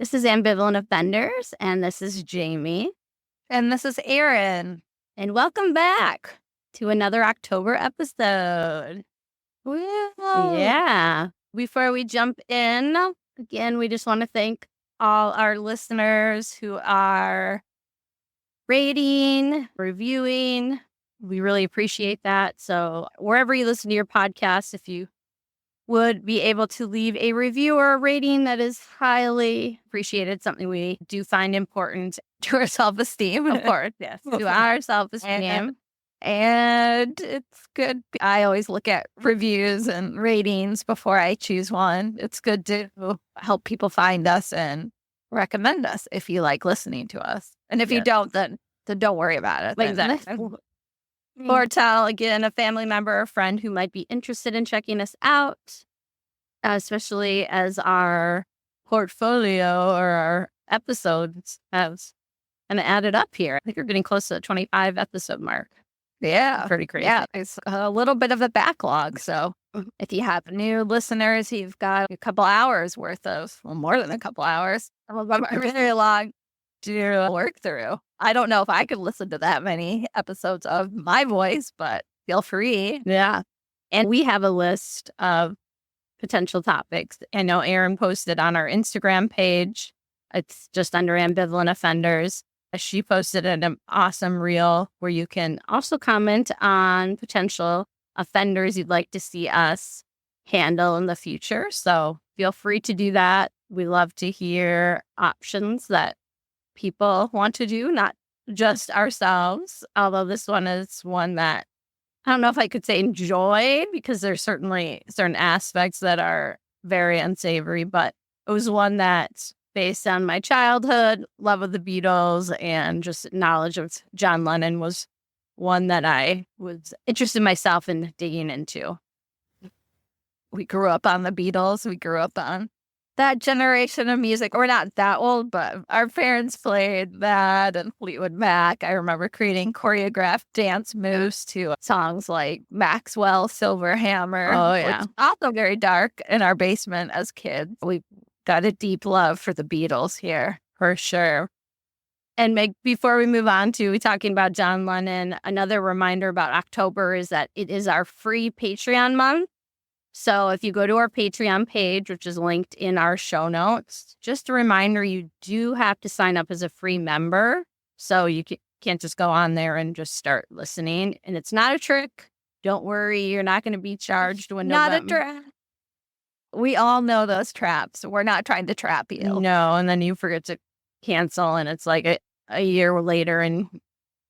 This is Ambivalent Offenders, and this is Jamie. And this is Erin. And welcome back to another October episode. Woo. Yeah. Before we jump in, again, we just want to thank all our listeners who are rating, reviewing. We really appreciate that. So wherever you listen to your podcast, if you would be able to leave a review or a rating, that is highly appreciated, something we do find important To our self-esteem. of course, yes, to our self-esteem. And it's good. I always look at reviews and ratings before I choose one. It's good to help people find us and recommend us if you like listening to us. And if you don't, then don't worry about it. Exactly. Or tell, again, a family member or friend who might be interested in checking us out, especially as our portfolio or our episodes has kind of added up here. I think we're getting close to the 25 episode mark. Yeah. Pretty crazy. Yeah, it's a little bit of a backlog. So if you have new listeners, you've got a couple hours worth of, well, more than a couple hours, really long to work through. I don't know if I could listen to that many episodes of my voice, but feel free. Yeah. And we have a list of potential topics. I know Erin posted on our Instagram page. It's just under Ambivalent Offenders. She posted an awesome reel where you can also comment on potential offenders you'd like to see us handle in the future. So feel free to do that. We love to hear options that people want to do, not just ourselves. Although this one is one that I don't know if I could say enjoy, because there's certainly certain aspects that are very unsavory, but it was one that, based on my childhood, love of the Beatles, and just knowledge of John Lennon, was one that I was interested myself in digging into. We grew up on the Beatles. We grew up on that generation of music. We're not that old, but our parents played that and Fleetwood Mac. I remember creating choreographed dance moves to songs like Maxwell, Silver Hammer. Oh, yeah. Which also very dark in our basement as kids. We got a deep love for the Beatles here, for sure. And before we move on to talking about John Lennon, another reminder about October is that it is our free Patreon month. So if you go to our Patreon page, which is linked in our show notes, just a reminder, you do have to sign up as a free member. So you can't just go on there and just start listening. And it's not a trick. Don't worry, you're not going to be charged when Not November. a trap. We all know those traps. We're not trying to trap you. No, and then you forget to cancel, and it's like a year later, and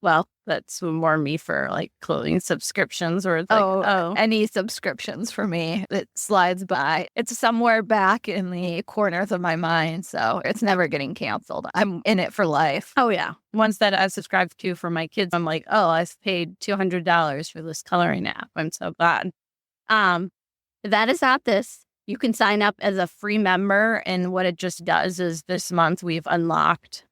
well, that's more me for like clothing subscriptions, or it's like, any subscriptions for me, it slides by. It's somewhere back in the corners of my mind, so it's never getting canceled. I'm in it for life. Oh, yeah. Ones that I subscribed to for my kids, I'm like, oh, I've paid $200 for this coloring app. I'm so glad. That is not this. You can sign up as a free member, and what it just does is this month we've unlocked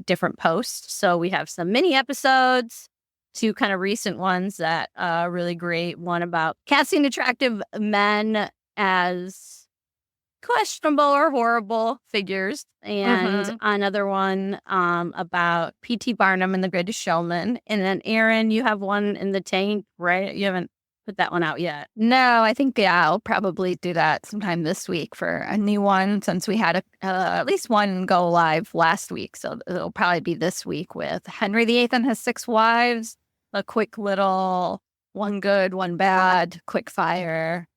different posts. So we have some mini episodes, 2 kind of recent ones that are really great. One about casting attractive men as questionable or horrible figures, and another one about P.T. Barnum and the Greatest Showman. And then Erin, you have one in the tank, right? You haven't put that one out yet. No, I think, I'll probably do that sometime this week for a new one, since we had at least one go live last week. So it'll probably be this week with Henry VIII and his 6 wives, a quick little one good, one bad, quick fire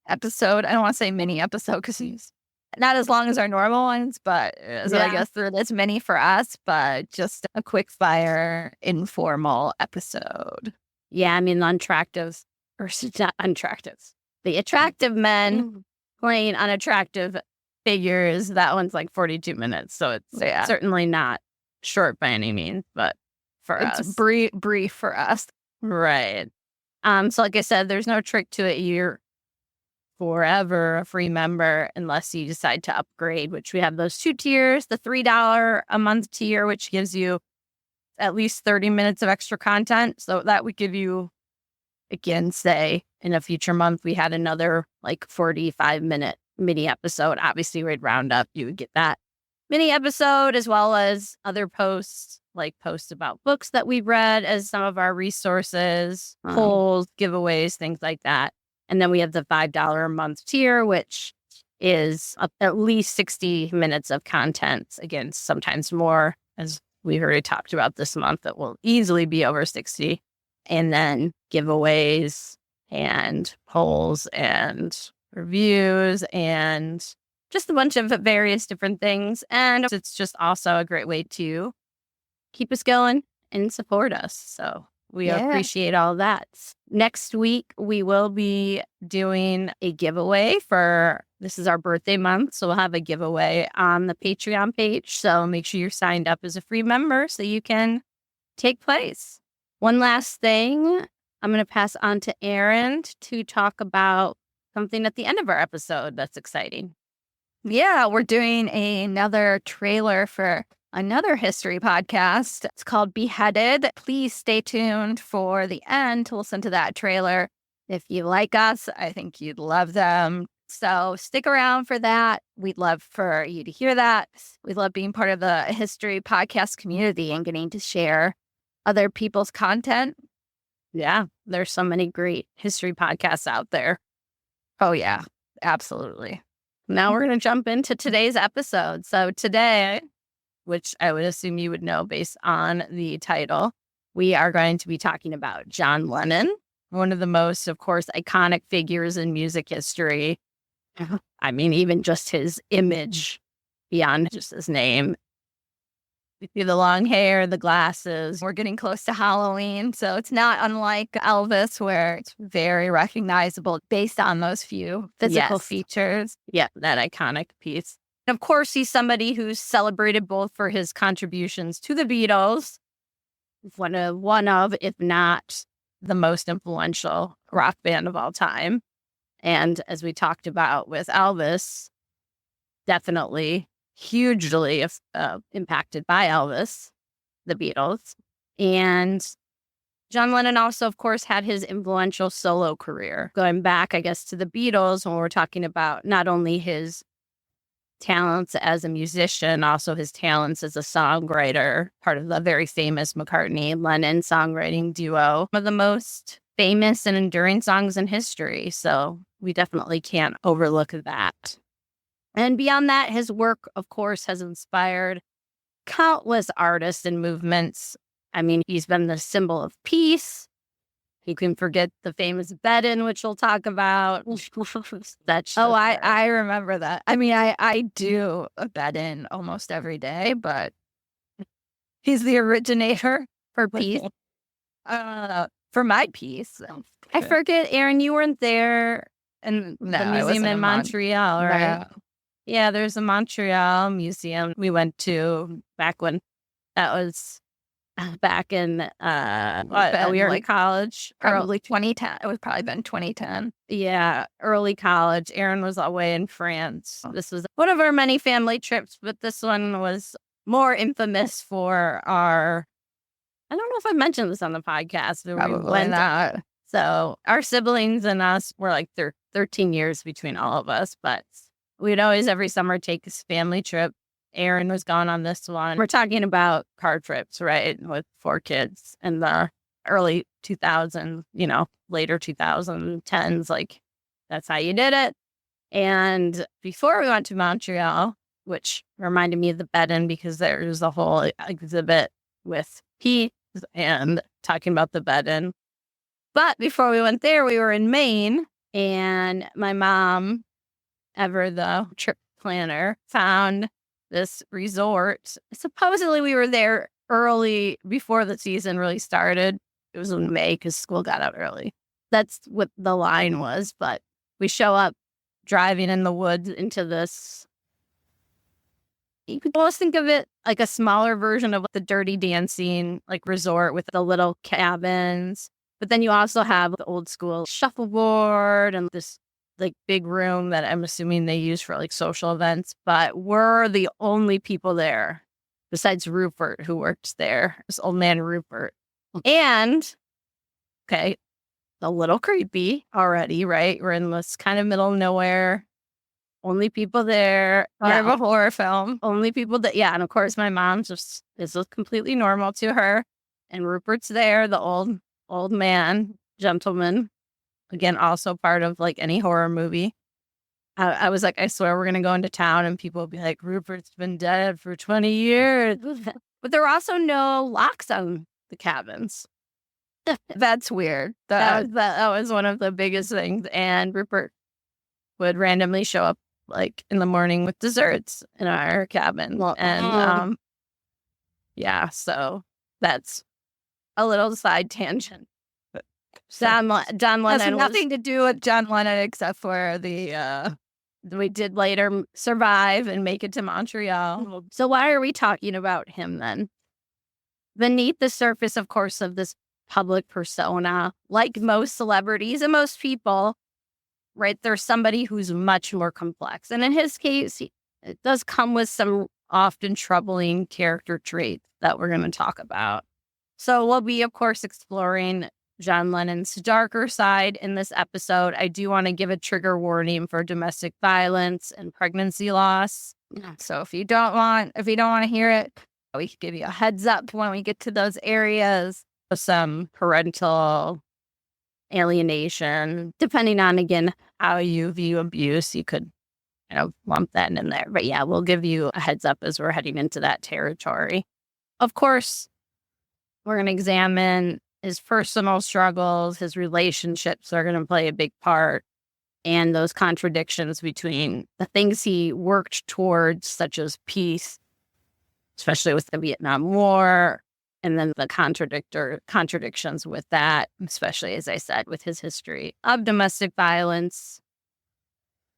episode. I don't want to say mini episode because he's not as long as our normal ones, but so I guess there is many for us, but just a quick fire informal episode. Yeah, I mean, the unattractive, or not unattractive, the attractive men playing unattractive figures, that one's like 42 minutes. So it's certainly not short by any means, but for us. It's brief for us. Right. So like I said, there's no trick to it. You're forever a free member unless you decide to upgrade, which we have those 2 tiers, the $3 a month tier, which gives you at least 30 minutes of extra content. So that would give you, again, say in a future month, we had another like 45-minute mini episode. Obviously, we'd round up, you would get that mini episode, as well as other posts, like posts about books that we've read as some of our resources, polls, giveaways, things like that. And then we have the $5 a month tier, which is at least 60 minutes of content. Again, sometimes more, as we've already talked about this month, it will easily be over 60. And then giveaways and polls and reviews and just a bunch of various different things. And it's just also a great way to keep us going and support us. So we appreciate all that. Next week, we will be doing a giveaway this is our birthday month. So we'll have a giveaway on the Patreon page. So make sure you're signed up as a free member so you can take place. One last thing, I'm going to pass on to Erin to talk about something at the end of our episode that's exciting. Yeah, we're doing another trailer for another history podcast. It's called Beheaded. Please stay tuned for the end to listen to that trailer. If you like us, I think you'd love them. So stick around for that. We'd love for you to hear that. We love being part of the history podcast community and getting to share other people's content. Yeah, there's so many great history podcasts out there. Oh, yeah, absolutely. Now we're going to jump into today's episode. So today, which I would assume you would know based on the title, we are going to be talking about John Lennon, one of the most, of course, iconic figures in music history. I mean, even just his image beyond just his name. You see the long hair, the glasses. We're getting close to Halloween, so it's not unlike Elvis, where it's very recognizable based on those few physical features. Yeah, that iconic piece. And of course, he's somebody who's celebrated both for his contributions to the Beatles, one of, if not the most influential rock band of all time. And as we talked about with Elvis, definitely hugely impacted by Elvis, the Beatles. And John Lennon also, of course, had his influential solo career. Going back, I guess, to the Beatles, when we're talking about not only his talents as a musician, also his talents as a songwriter, part of the very famous McCartney-Lennon songwriting duo, one of the most famous and enduring songs in history. So we definitely can't overlook that. And beyond that, his work, of course, has inspired countless artists and movements. I mean, he's been the symbol of peace. You can forget the famous Beheaded, which we'll talk about. I remember that. I mean, I do a Beheaded almost every day, but he's the originator for peace. For my piece. I forget, Erin, you weren't there in the museum in Montreal, right? No. Yeah, there's a Montreal museum we went to back when that was back in early college. Probably 2010. It was probably been 2010. Yeah, early college. Erin was away in France. This was one of our many family trips, but this one was more infamous for our, I don't know if I mentioned this on the podcast. Probably not. So our siblings and us were like 13 years between all of us, but we'd always every summer take this family trip. Erin was gone on this one. We're talking about car trips, right? With 4 kids in the early 2000s, later 2010s. Like, that's how you did it. And before we went to Montreal, which reminded me of the Beheaded because there was a whole exhibit with Pete and talking about the Beheaded. But before we went there, we were in Maine, and my mom, ever the trip planner, found this resort. Supposedly we were there early before the season really started. It was in May because school got out early. That's what the line was. But we show up driving in the woods into this. You could almost think of it like a smaller version of the Dirty Dancing resort with the little cabins. But then you also have the old school shuffleboard and this big room that I'm assuming they use for social events. But we're the only people there besides Rupert, who works there, this old man Rupert. And, okay, a little creepy already, right? We're in this kind of middle of nowhere only people there. Part of a horror film. Only people that, yeah. And of course, my mom just is completely normal to her. And Rupert's there, the old man, gentleman. Again, also part of like any horror movie. I was like, I swear we're going to go into town and people will be like, Rupert's been dead for 20 years. But there were also no locks on the cabins. That's weird. That was one of the biggest things. And Rupert would randomly show up like in the morning with desserts in our cabin. And yeah, so that's a little side tangent. John Lennon has nothing to do with John Lennon except for the we did later survive and make it to Montreal. So why are we talking about him then? Beneath the surface, of course, of this public persona, like most celebrities and most people, right, there's somebody who's much more complex. And in his case, it does come with some often troubling character traits that we're going to talk about. So we'll be, of course, exploring John Lennon's darker side in this episode. I do want to give a trigger warning for domestic violence and pregnancy loss. So if you don't want to hear it, we can give you a heads up when we get to those areas. Some parental alienation, depending on, again, how you view abuse, you could, lump that in there. But yeah, we'll give you a heads up as we're heading into that territory. Of course, we're going to examine his personal struggles, his relationships are going to play a big part, and those contradictions between the things he worked towards, such as peace, especially with the Vietnam War, and then the contradictions with that, especially, as I said, with his history of domestic violence.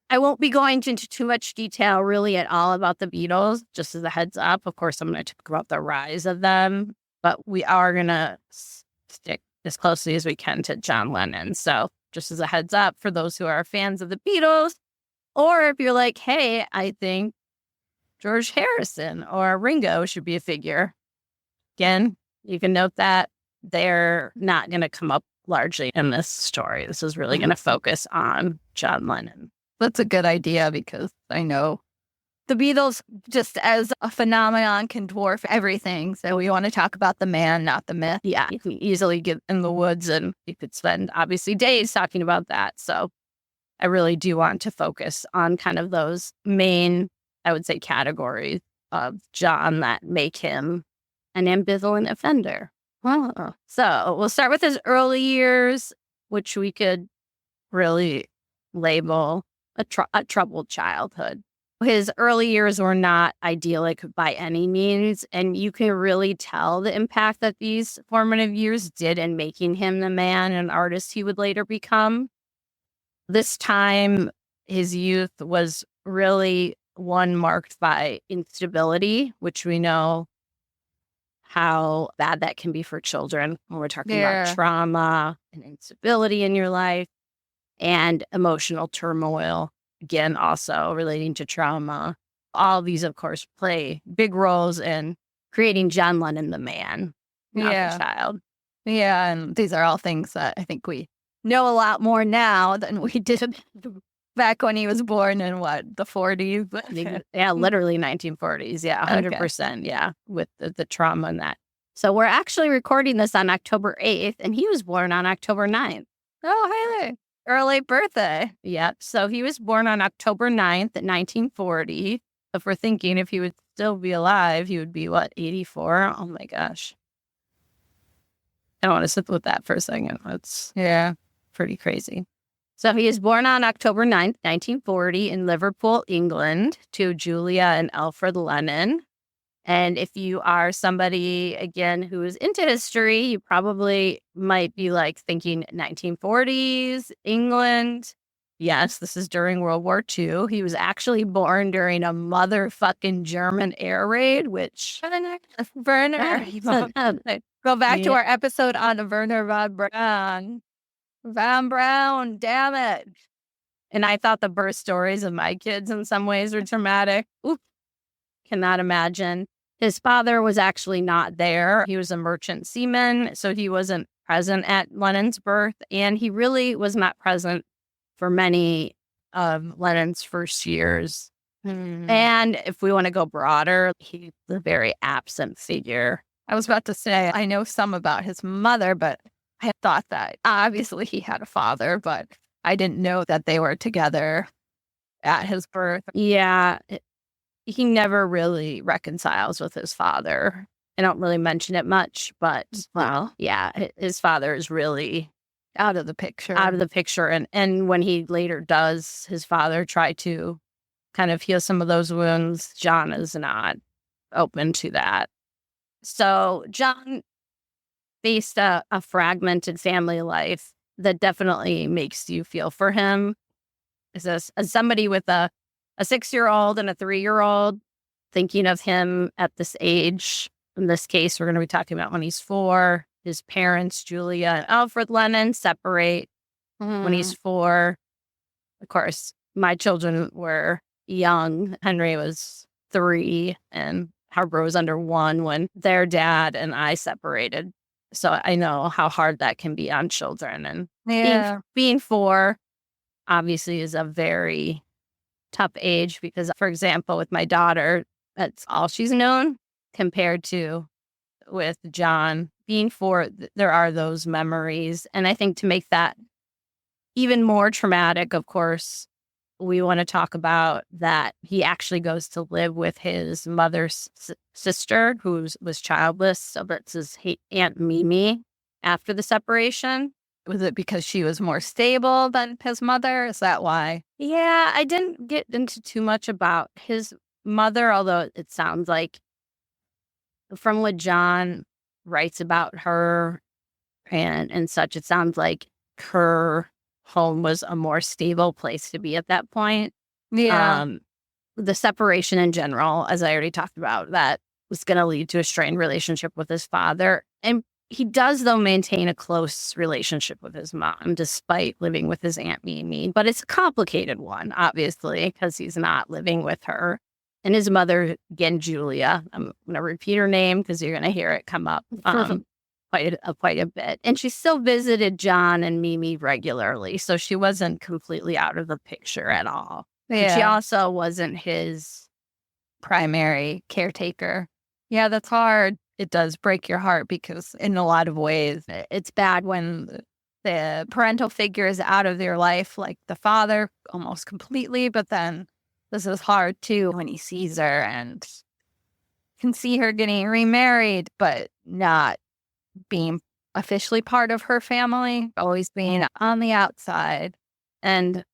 I won't be going into too much detail really at all about the Beatles, just as a heads up. Of course, I'm going to talk about the rise of them, but we are going to stick as closely as we can to John Lennon. So just as a heads up for those who are fans of the Beatles, or if you're like, hey, I think George Harrison or Ringo should be a figure. Again, you can note that they're not going to come up largely in this story. This is really going to focus on John Lennon. That's a good idea because I know the Beatles, just as a phenomenon, can dwarf everything. So we want to talk about the man, not the myth. Yeah, you can easily get in the woods and you could spend obviously days talking about that. So I really do want to focus on kind of those main, I would say, categories of John that make him an ambivalent offender. So we'll start with his early years, which we could really label a troubled childhood. His early years were not idyllic by any means, and you can really tell the impact that these formative years did in making him the man and artist he would later become. This time, his youth was really one marked by instability, which we know how bad that can be for children when we're talking about trauma and instability in your life and emotional turmoil. Again, also relating to trauma. All these, of course, play big roles in creating John Lennon the man, not the child. Yeah, and these are all things that I think we know a lot more now than we did back when he was born in the 40s? Yeah, literally 1940s. Yeah, 100%. Okay. Yeah, with the trauma and that. So we're actually recording this on October 8th, and he was born on October 9th. Oh, hey. Early birthday. Yep. So he was born on October 9th, 1940. If we're thinking if he would still be alive, he would be, 84? Oh, my gosh. I don't want to sit with that for a second. That's pretty crazy. So he was born on October 9th, 1940 in Liverpool, England, to Julia and Alfred Lennon. And if you are somebody, again, who is into history, you probably might be thinking 1940s, England. Yes, this is during World War II. He was actually born during a motherfucking German air raid, which... Werner. Go back to our episode on Werner von Braun. Von Braun, damn it. And I thought the birth stories of my kids in some ways were traumatic. Oop. Cannot imagine. His father was actually not there. He was a merchant seaman, so he wasn't present at Lennon's birth. And he really was not present for many of Lennon's first years. Mm. And if we want to go broader, he's a very absent figure. I was about to say, I know some about his mother, but I had thought that obviously he had a father, but I didn't know that they were together at his birth. Yeah, he never really reconciles with his father. I don't really mention it much, but Well, yeah, his father is really out of the picture. out of the picture. And when he later does, his father try to kind of heal some of those wounds, John is not open to that. So John faced a fragmented family life that definitely makes you feel for him. As somebody with a 6-year-old and a 3-year-old, thinking of him at this age. In this case, we're going to be talking about when he's 4. His parents, Julia and Alfred Lennon, separate when he's 4. Of course, my children were young. Henry was 3 and Harper was under 1 when their dad and I separated. So I know how hard that can be on children. And being 4 obviously is a very tough age because, for example, with my daughter, that's all she's known compared to with John. Being 4, there are those memories. And I think to make that even more traumatic, of course, we want to talk about that he actually goes to live with his mother's sister, who was childless. So that's his Aunt Mimi after the separation. Was it because she was more stable than his mother? Is that why? Yeah, I didn't get into too much about his mother, although it sounds like from what John writes about her and such, it sounds like her home was a more stable place to be at that point. Yeah. The separation in general, as I already talked about, that was going to lead to a strained relationship with his father. And he does, though, maintain a close relationship with his mom, despite living with his Aunt Mimi. But it's a complicated one, obviously, because he's not living with her. And his mother, again, Julia, I'm going to repeat her name because you're going to hear it come up quite a bit. And she still visited John and Mimi regularly. So she wasn't completely out of the picture at all. Yeah. But she also wasn't his primary caretaker. Yeah, that's hard. It does break your heart because in a lot of ways, it's bad when the parental figure is out of their life, like the father almost completely. But then this is hard too when he sees her and can see her getting remarried, but not being officially part of her family, always being on the outside. And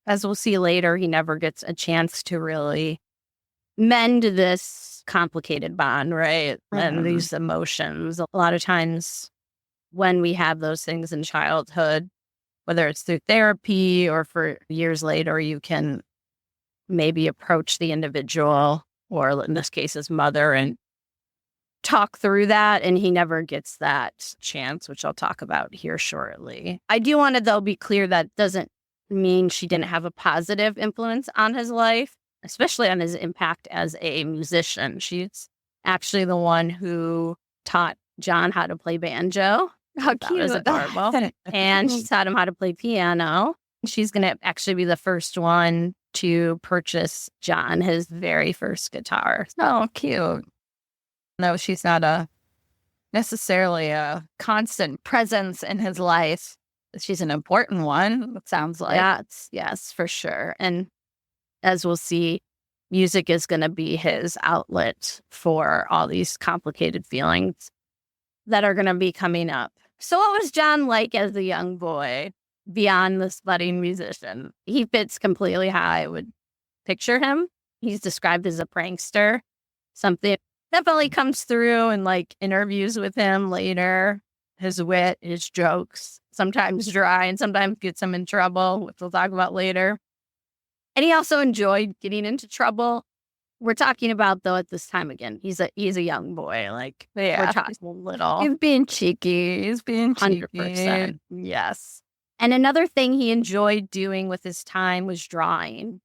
as we'll see later, he never gets a chance to really mend this complicated bond, right? And these emotions. A lot of times when we have those things in childhood, whether it's through therapy or for years later, you can maybe approach the individual, or in this case, his mother, and talk through that. And he never gets that chance, which I'll talk about here shortly. I do want to, though, be clear that doesn't mean she didn't have a positive influence on his life, especially on his impact as a musician. She's actually the one who taught John how to play banjo. How cute. That was adorable. And she taught him how to play piano. She's going to actually be the first one to purchase John his very first guitar. Oh, cute. No, she's not necessarily a constant presence in his life. She's an important one, it sounds like. Yes, for sure. And as we'll see, music is going to be his outlet for all these complicated feelings that are going to be coming up. So what was John like as a young boy beyond this budding musician? He fits completely how I would picture him. He's described as a prankster, something definitely comes through in like interviews with him later. His wit, his jokes, sometimes dry and sometimes gets him in trouble, which we'll talk about later. And he also enjoyed getting into trouble. We're talking about, though, at this time again, he's a young boy. Like, we're talking little. He's being cheeky. 100%. Yes. And another thing he enjoyed doing with his time was drawing.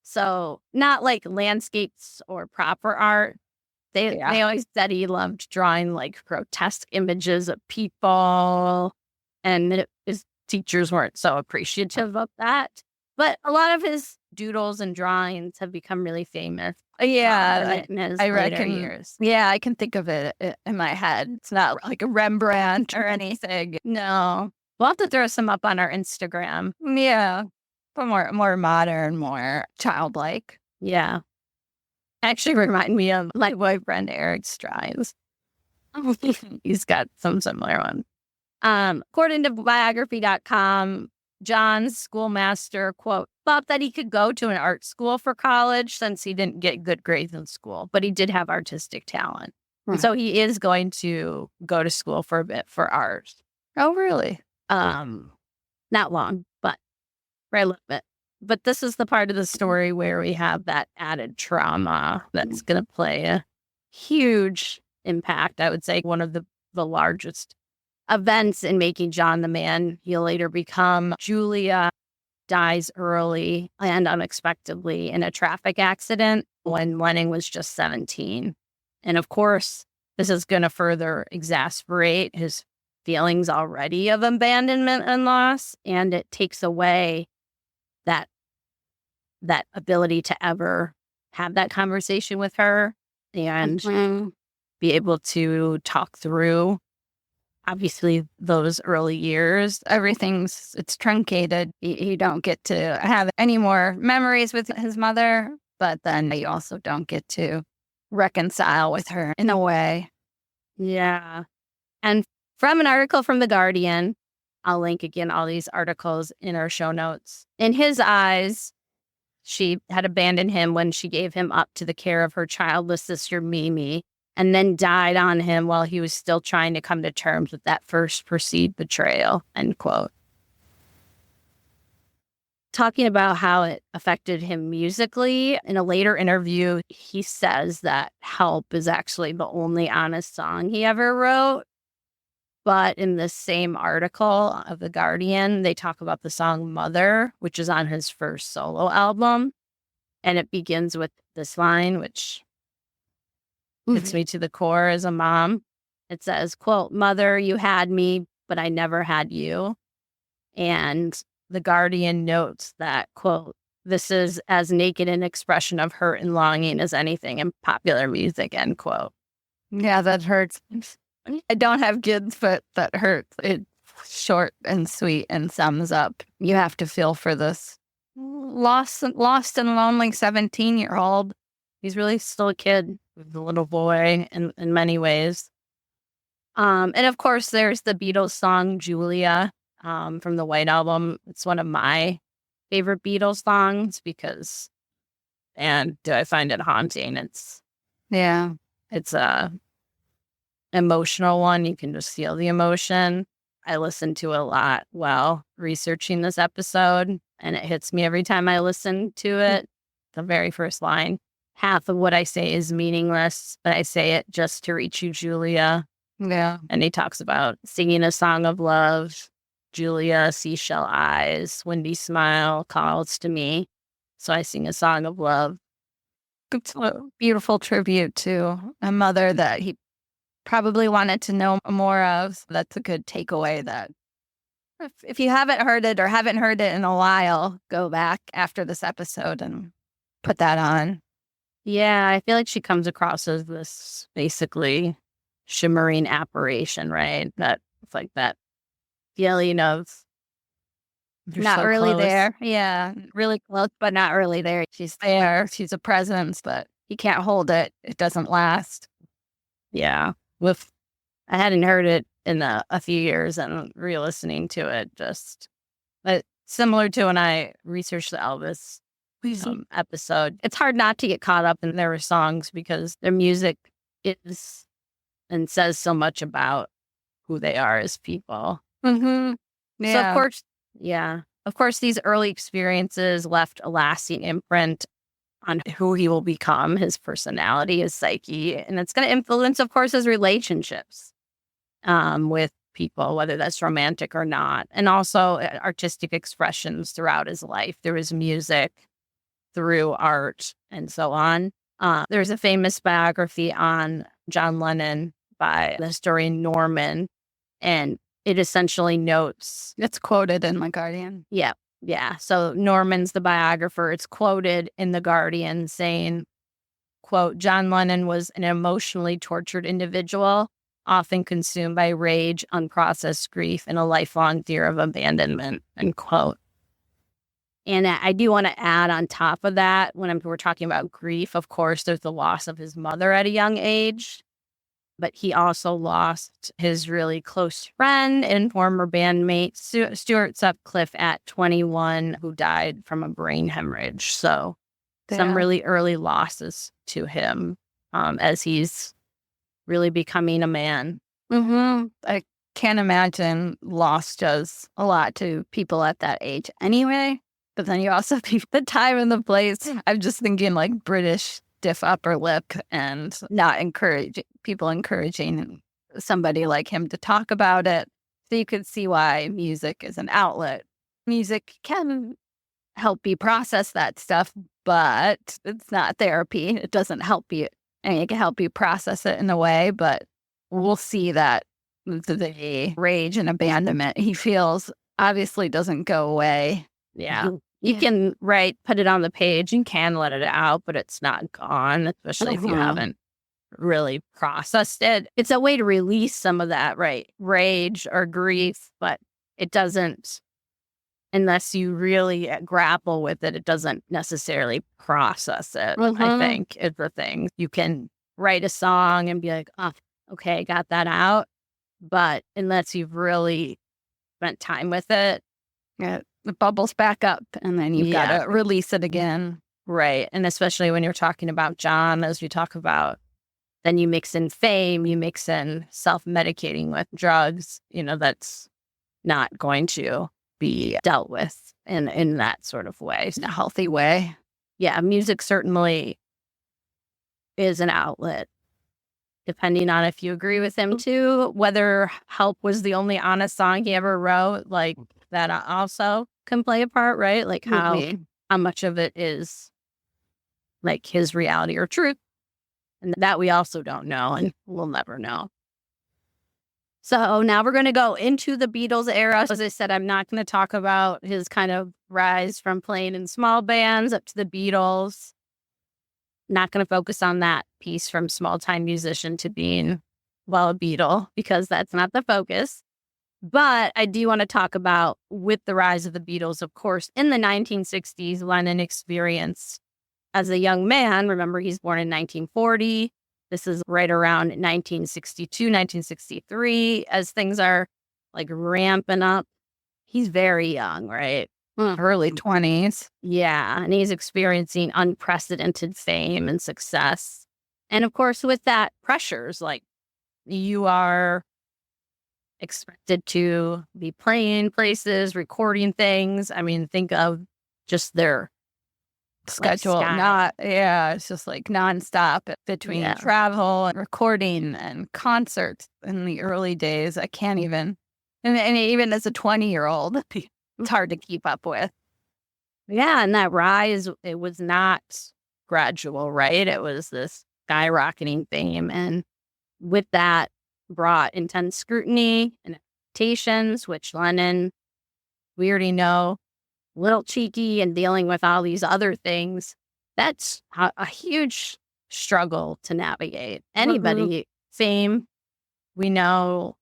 So not like landscapes or proper art. They always said he loved drawing like grotesque images of people. And his teachers weren't so appreciative of that. But a lot of his doodles and drawings have become really famous. Yeah, In his I later reckon. years. Yeah, I can think of it in my head. It's not like a Rembrandt or anything. No. We'll have to throw some up on our Instagram. Yeah, but more modern, more childlike. Yeah. Actually remind me of my boyfriend Eric's drawings. He's got some similar ones. According to biography.com, John's schoolmaster, quote, thought that he could go to an art school for college since he didn't get good grades in school, but he did have artistic talent. And so he is going to go to school for a bit for art. Oh, really? Not long, but for a little bit. But this is the part of the story where we have that added trauma that's going to play a huge impact. I would say one of the largest events in making John the man he'll later become. Julia dies early and unexpectedly in a traffic accident when Lennon was just 17. And of course, this is going to further exacerbate his feelings already of abandonment and loss. And it takes away that ability to ever have that conversation with her and be able to talk through, obviously, those early years. It's truncated. You don't get to have any more memories with his mother, but then you also don't get to reconcile with her in a way. Yeah. And from an article from The Guardian, I'll link again all these articles in our show notes. In his eyes, she had abandoned him when she gave him up to the care of her childless sister, Mimi, and then died on him while he was still trying to come to terms with that first perceived betrayal, end quote. Talking about how it affected him musically, in a later interview, he says that Help is actually the only honest song he ever wrote. But in the same article of The Guardian, they talk about the song Mother, which is on his first solo album. And it begins with this line, which hits me to the core as a mom. It says, quote, "Mother, you had me, but I never had you." And The Guardian notes that, quote, "This is as naked an expression of hurt and longing as anything in popular music," end quote. Yeah, that hurts. I don't have kids, but that hurts. It's short and sweet and sums up. You have to feel for this lost and lonely 17-year-old. He's really still a kid, the little boy in many ways. And of course, there's the Beatles song Julia from the White Album. It's one of my favorite Beatles songs because, and do I find it haunting? It's a emotional one. You can just feel the emotion. I listen to it a lot while researching this episode, and it hits me every time I listen to it. The very first line, "Half of what I say is meaningless, but I say it just to reach you, Julia." Yeah. And he talks about singing a song of love. Julia, seashell eyes, windy smile calls to me. So I sing a song of love. It's a beautiful tribute to a mother that he probably wanted to know more of. That's a good takeaway. That if you haven't heard it or haven't heard it in a while, go back after this episode and put that on. Yeah, I feel like she comes across as this basically shimmering apparition, right? That it's like that feeling of not so really close. there. Yeah, really close, but not really there. She's there. She's a presence, but you can't hold it. It doesn't last. Yeah. I hadn't heard it in a few years, and re-listening to it but similar to when I researched the Elvis episode. It's hard not to get caught up in their songs because their music is and says so much about who they are as people. Mm-hmm. Yeah. So of course, these early experiences left a lasting imprint on who he will become, his personality, his psyche, and it's going to influence, of course, his relationships with people, whether that's romantic or not, and also artistic expressions throughout his life. There was music, through art, and so on. There's a famous biography on John Lennon by the historian Norman, and it essentially notes. It's quoted in My Guardian. Yeah. Yeah. So Norman's the biographer. It's quoted in The Guardian saying, quote, John Lennon was an emotionally tortured individual, often consumed by rage, unprocessed grief, and a lifelong fear of abandonment, end quote. And I do want to add on top of that, when we're talking about grief, of course, there's the loss of his mother at a young age, but he also lost his really close friend and former bandmate, Stuart Sutcliffe, at 21, who died from a brain hemorrhage. So some really early losses to him as he's really becoming a man. I can't imagine loss does a lot to people at that age anyway. But then you also have the time and the place. I'm just thinking like British stiff upper lip and not encouraging somebody like him to talk about it. So you could see why music is an outlet. Music can help you process that stuff, but it's not therapy. It doesn't help you. And it can help you process it in a way, but we'll see that the rage and abandonment he feels obviously doesn't go away. Yeah. You can put it on the page and can let it out, but it's not gone, especially if you haven't really processed it. It's a way to release some of that, rage or grief, but it doesn't, unless you really grapple with it, it doesn't necessarily process it, I think, is the thing. You can write a song and be like, oh, okay, got that out. But unless you've really spent time with it, it bubbles back up and then you've got to release it again. Right. And especially when you're talking about John, as we talk about, then you mix in fame, you mix in self-medicating with drugs, that's not going to be dealt with in that sort of way. In a healthy way. Yeah, music certainly is an outlet, depending on if you agree with him too, whether Help was the only honest song he ever wrote, like that also can play a part, right? Like how much of it is like his reality or truth. And that we also don't know, and we'll never know. So now we're going to go into the Beatles era. As I said, I'm not going to talk about his kind of rise from playing in small bands up to the Beatles. Not going to focus on that piece from small-time musician to being, a Beatle, because that's not the focus. But I do want to talk about, with the rise of the Beatles, of course, in the 1960s, Lennon experienced as a young man. Remember, he's born in 1940. This is right around 1962, 1963, as things are like ramping up. He's very young, right? Early 20s. Yeah. And he's experiencing unprecedented fame and success. And of course, with that, pressures, like you are expected to be playing places, recording things. I mean, think of just their schedule. It's just like nonstop between travel and recording and concerts in the early days. I can't even, and even as a 20-year-old, it's hard to keep up with. Yeah, and that rise, it was not gradual, right? It was this skyrocketing fame, and with that brought intense scrutiny and expectations, which Lennon, we already know, a little cheeky and dealing with all these other things. That's a huge struggle to navigate. Anybody, fame, we know,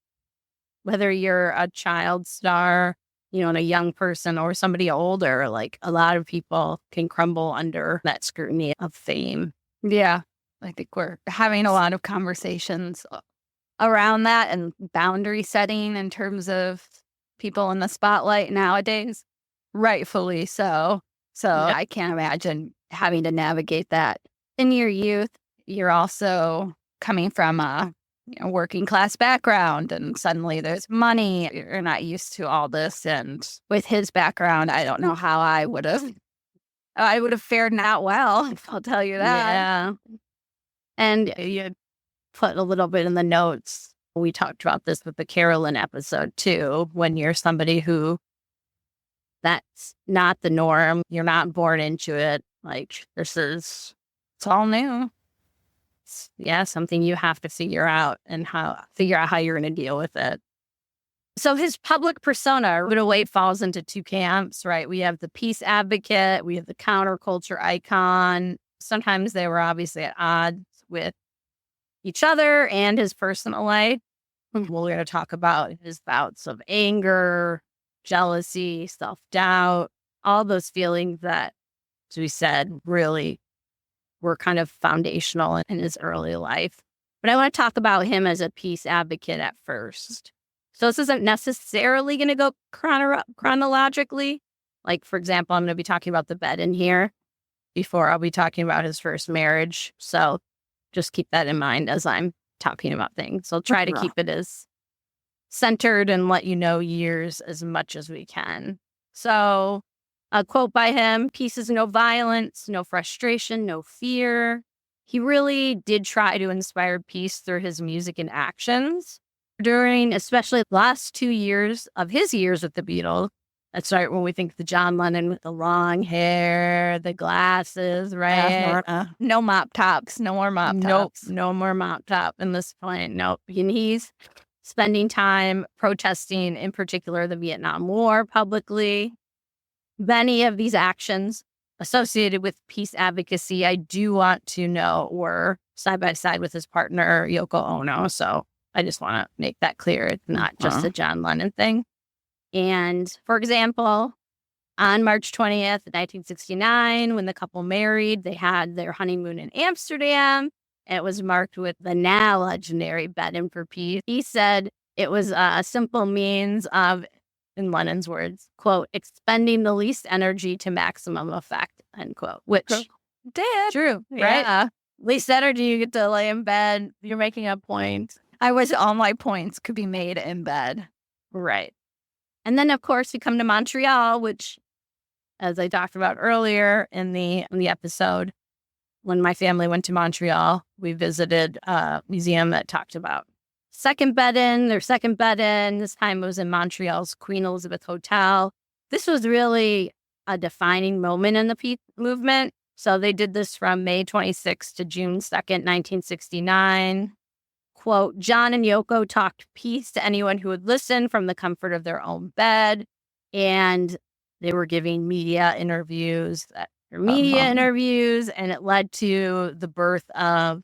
whether you're a child star, and a young person or somebody older, like a lot of people can crumble under that scrutiny of fame. Yeah. I think we're having a lot of conversations around that and boundary setting in terms of people in the spotlight nowadays. Rightfully so. So I can't imagine having to navigate that. In your youth, you're also coming from a working class background, and suddenly there's money. You're not used to all this. And with his background, I don't know how I would have fared not well. I'll tell you that. Yeah. And you put a little bit in the notes. We talked about this with the Carolyn episode too, when you're somebody who that's not the norm. You're not born into it. Like it's all new. It's, something you have to figure out how you're going to deal with it. So his public persona, in a way, falls into two camps, right? We have the peace advocate, we have the counterculture icon. Sometimes they were obviously at odds with each other and his personal life. We're going to talk about his bouts of anger, jealousy, self-doubt, all those feelings that, as we said, really were kind of foundational in his early life. But I want to talk about him as a peace advocate at first. So this isn't necessarily going to go chronologically. Like, for example, I'm going to be talking about the bed in here before I'll be talking about his first marriage. So just keep that in mind as I'm talking about things. I'll try to keep it as centered and let you know years as much as we can. So a quote by him: peace is no violence, no frustration, no fear. He really did try to inspire peace through his music and actions. During especially the last 2 years of his years with the Beatles, that's right when we think the John Lennon with the long hair, the glasses, right? No mop tops. No more mop tops. No more mop top in this point. Nope. And he's spending time protesting, in particular, the Vietnam War publicly. Many of these actions associated with peace advocacy, I do want to know, were side by side with his partner, Yoko Ono. So I just want to make that clear. It's not just a John Lennon thing. And for example, on March 20th, 1969, when the couple married, they had their honeymoon in Amsterdam. And it was marked with the now legendary Beheaded for Peace. He said it was a simple means of, in Lennon's words, quote, expending the least energy to maximum effect, end quote, which did. True, right? Yeah. Least energy, you get to lay in bed. You're making a point. I wish all my points could be made in bed. Right. And then, of course, we come to Montreal, which, as I talked about earlier in the episode, when my family went to Montreal, we visited a museum that talked about their second bed-in. This time it was in Montreal's Queen Elizabeth Hotel. This was really a defining moment in the peace movement. So they did this from May 26th to June 2nd, 1969. Quote, John and Yoko talked peace to anyone who would listen from the comfort of their own bed. And they were giving media interviews, and it led to the birth of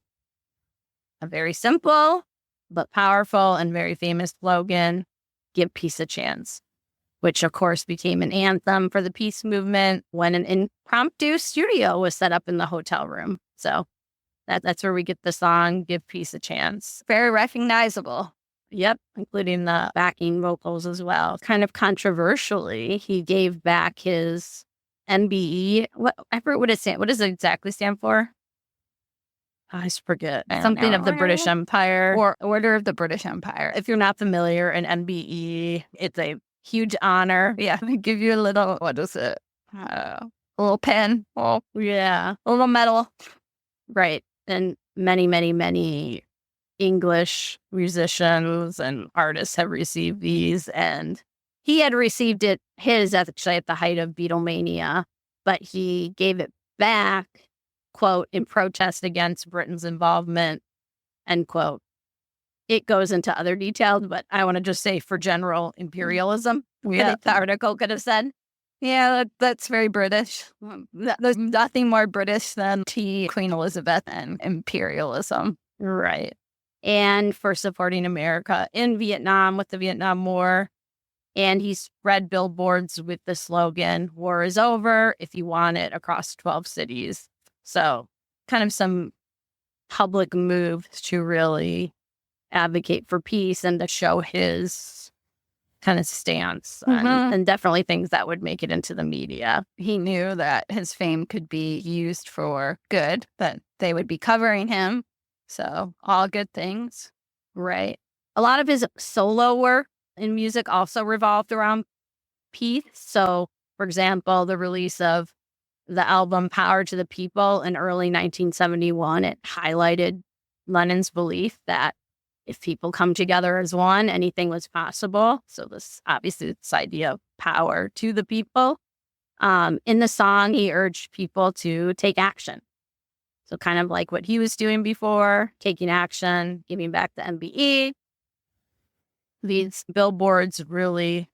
a very simple but powerful and very famous slogan, give peace a chance, which of course became an anthem for the peace movement when an impromptu studio was set up in the hotel room. So that's where we get the song, Give Peace a Chance. Very recognizable. Yep, including the backing vocals as well. Kind of controversially, he gave back his NBE. What does it exactly stand for? I forget. Something of the British Empire. Or Order of the British Empire. If you're not familiar, an NBE, it's a huge honor. Yeah, they give you a little, what is it? A little pen. Oh, yeah. A little medal. Right. And many, many, many English musicians and artists have received these. And he had received his actually at the height of Beatlemania, but he gave it back, quote, in protest against Britain's involvement, end quote. It goes into other details, but I want to just say for general imperialism, I think the article could have said. Yeah, that's very British. There's nothing more British than Queen Elizabeth and imperialism. Right. And for supporting America in Vietnam with the Vietnam War. And he spread billboards with the slogan, war is over if you want it, across 12 cities. So kind of some public moves to really advocate for peace and to show his kind of stance and definitely things that would make it into the media. He knew that his fame could be used for good, that they would be covering him. So all good things. Right. A lot of his solo work in music also revolved around peace. So, for example, the release of the album Power to the People in early 1971, it highlighted Lennon's belief that if people come together as one, anything was possible. So this idea of power to the people. In the song, he urged people to take action. So kind of like what he was doing before, taking action, giving back the MBE. these billboards really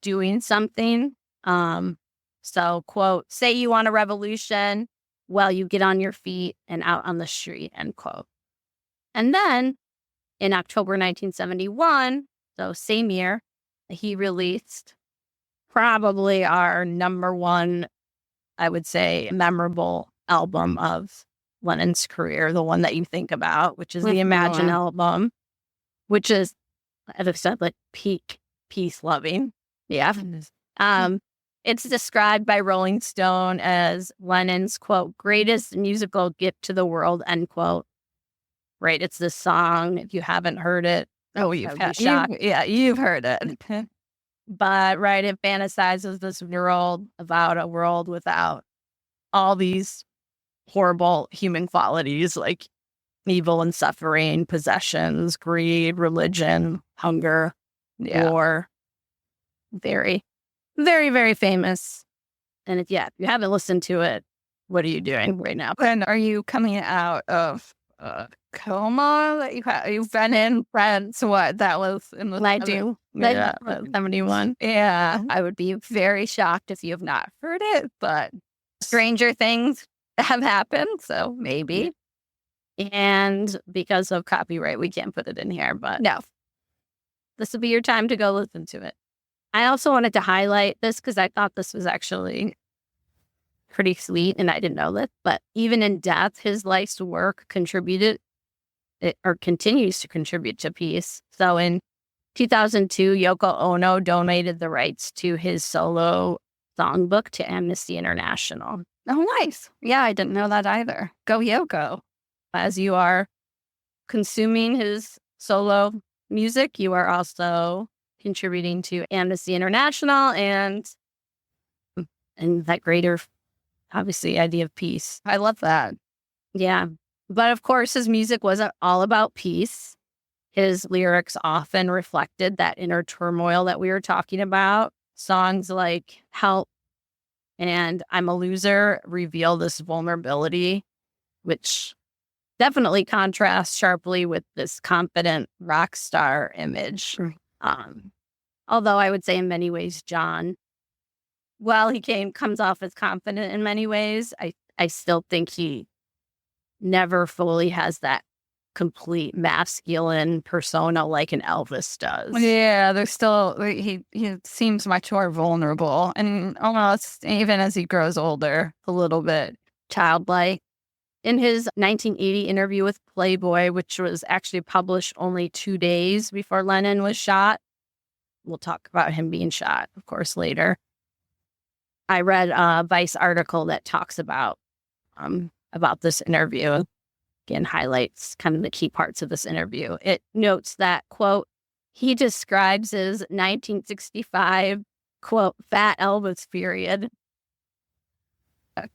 doing something. So, quote, say you want a revolution, well, you get on your feet and out on the street, end quote. And then in October 1971, so same year, he released probably our number one, I would say, memorable album of Lennon's career, the one that you think about, which is the Imagine album, which is, as I've said, like peak peace loving. Yeah. It's described by Rolling Stone as Lennon's, quote, greatest musical gift to the world, end quote. Right. It's this song. If you haven't heard it, you've heard it. But, right, it fantasizes this world about a world without all these horrible human qualities like evil and suffering, possessions, greed, religion, hunger, war. Very, very, very famous. And if you haven't listened to it, what are you doing right now? And are you coming out of coma that you've been in? Friends, what that was in the I do. 71. Yeah, I would be very shocked if you have not heard it, but stranger things have happened, so maybe. And because of copyright, we can't put it in here, but no, this will be your time to go listen to it. I also wanted to highlight this because I thought this was actually pretty sweet, and I didn't know this, but even in death, his life's work continues to contribute to peace. So in 2002, Yoko Ono donated the rights to his solo songbook to Amnesty International. Oh, nice. Yeah, I didn't know that either. Go Yoko. As you are consuming his solo music, you are also contributing to Amnesty International and that greater, obviously, idea of peace. I love that. Yeah. But of course, his music wasn't all about peace. His lyrics often reflected that inner turmoil that we were talking about. Songs like Help and I'm a Loser reveal this vulnerability, which definitely contrasts sharply with this confident rock star image. Although I would say in many ways, John, while he comes off as confident in many ways, I still think he never fully has that complete masculine persona like an Elvis does. Yeah, there's still, he seems much more vulnerable and almost, even as he grows older, a little bit childlike. In his 1980 interview with Playboy, which was actually published only 2 days before Lennon was shot, we'll talk about him being shot, of course, later. I read a Vice article that talks about this interview. Again, highlights kind of the key parts of this interview. It notes that, quote, he describes his 1965, quote, fat Elvis period. All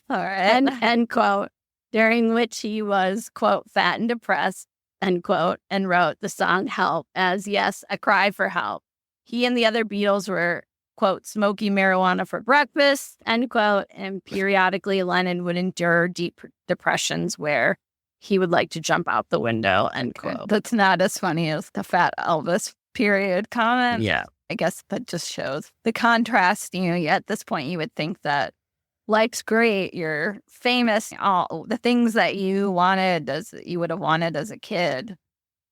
right. End quote, during which he was, quote, fat and depressed, end quote, and wrote the song Help as, yes, a cry for help. He and the other Beatles were, quote, smoking marijuana for breakfast, end quote, and periodically Lennon would endure deep depressions where he would like to jump out the window, end quote. That's not as funny as the fat Elvis period comment. Yeah. I guess that just shows the contrast. At this point, you would think that life's great, you're famous, all the things that you would have wanted as a kid.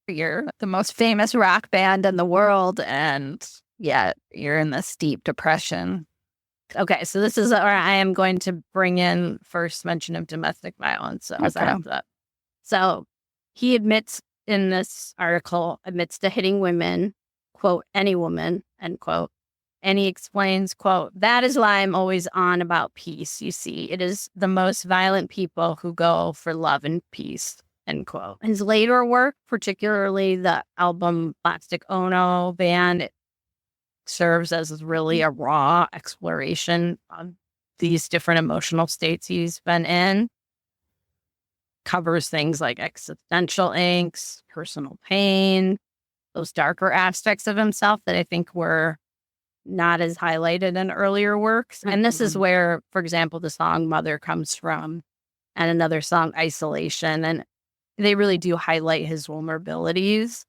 You're the most famous rock band in the world, and yet you're in this deep depression. Okay, so this is where I am going to bring in first mention of domestic violence. So he admits in this article, to hitting women, quote, any woman, end quote. And he explains, quote, that is why I'm always on about peace. You see, it is the most violent people who go for love and peace, end quote. His later work, particularly the album Plastic Ono Band, serves as really a raw exploration of these different emotional states he's been in. Covers things like existential angst, personal pain, those darker aspects of himself that I think were not as highlighted in earlier works. And this is where, for example, the song Mother comes from, and another song, Isolation. And they really do highlight his vulnerabilities.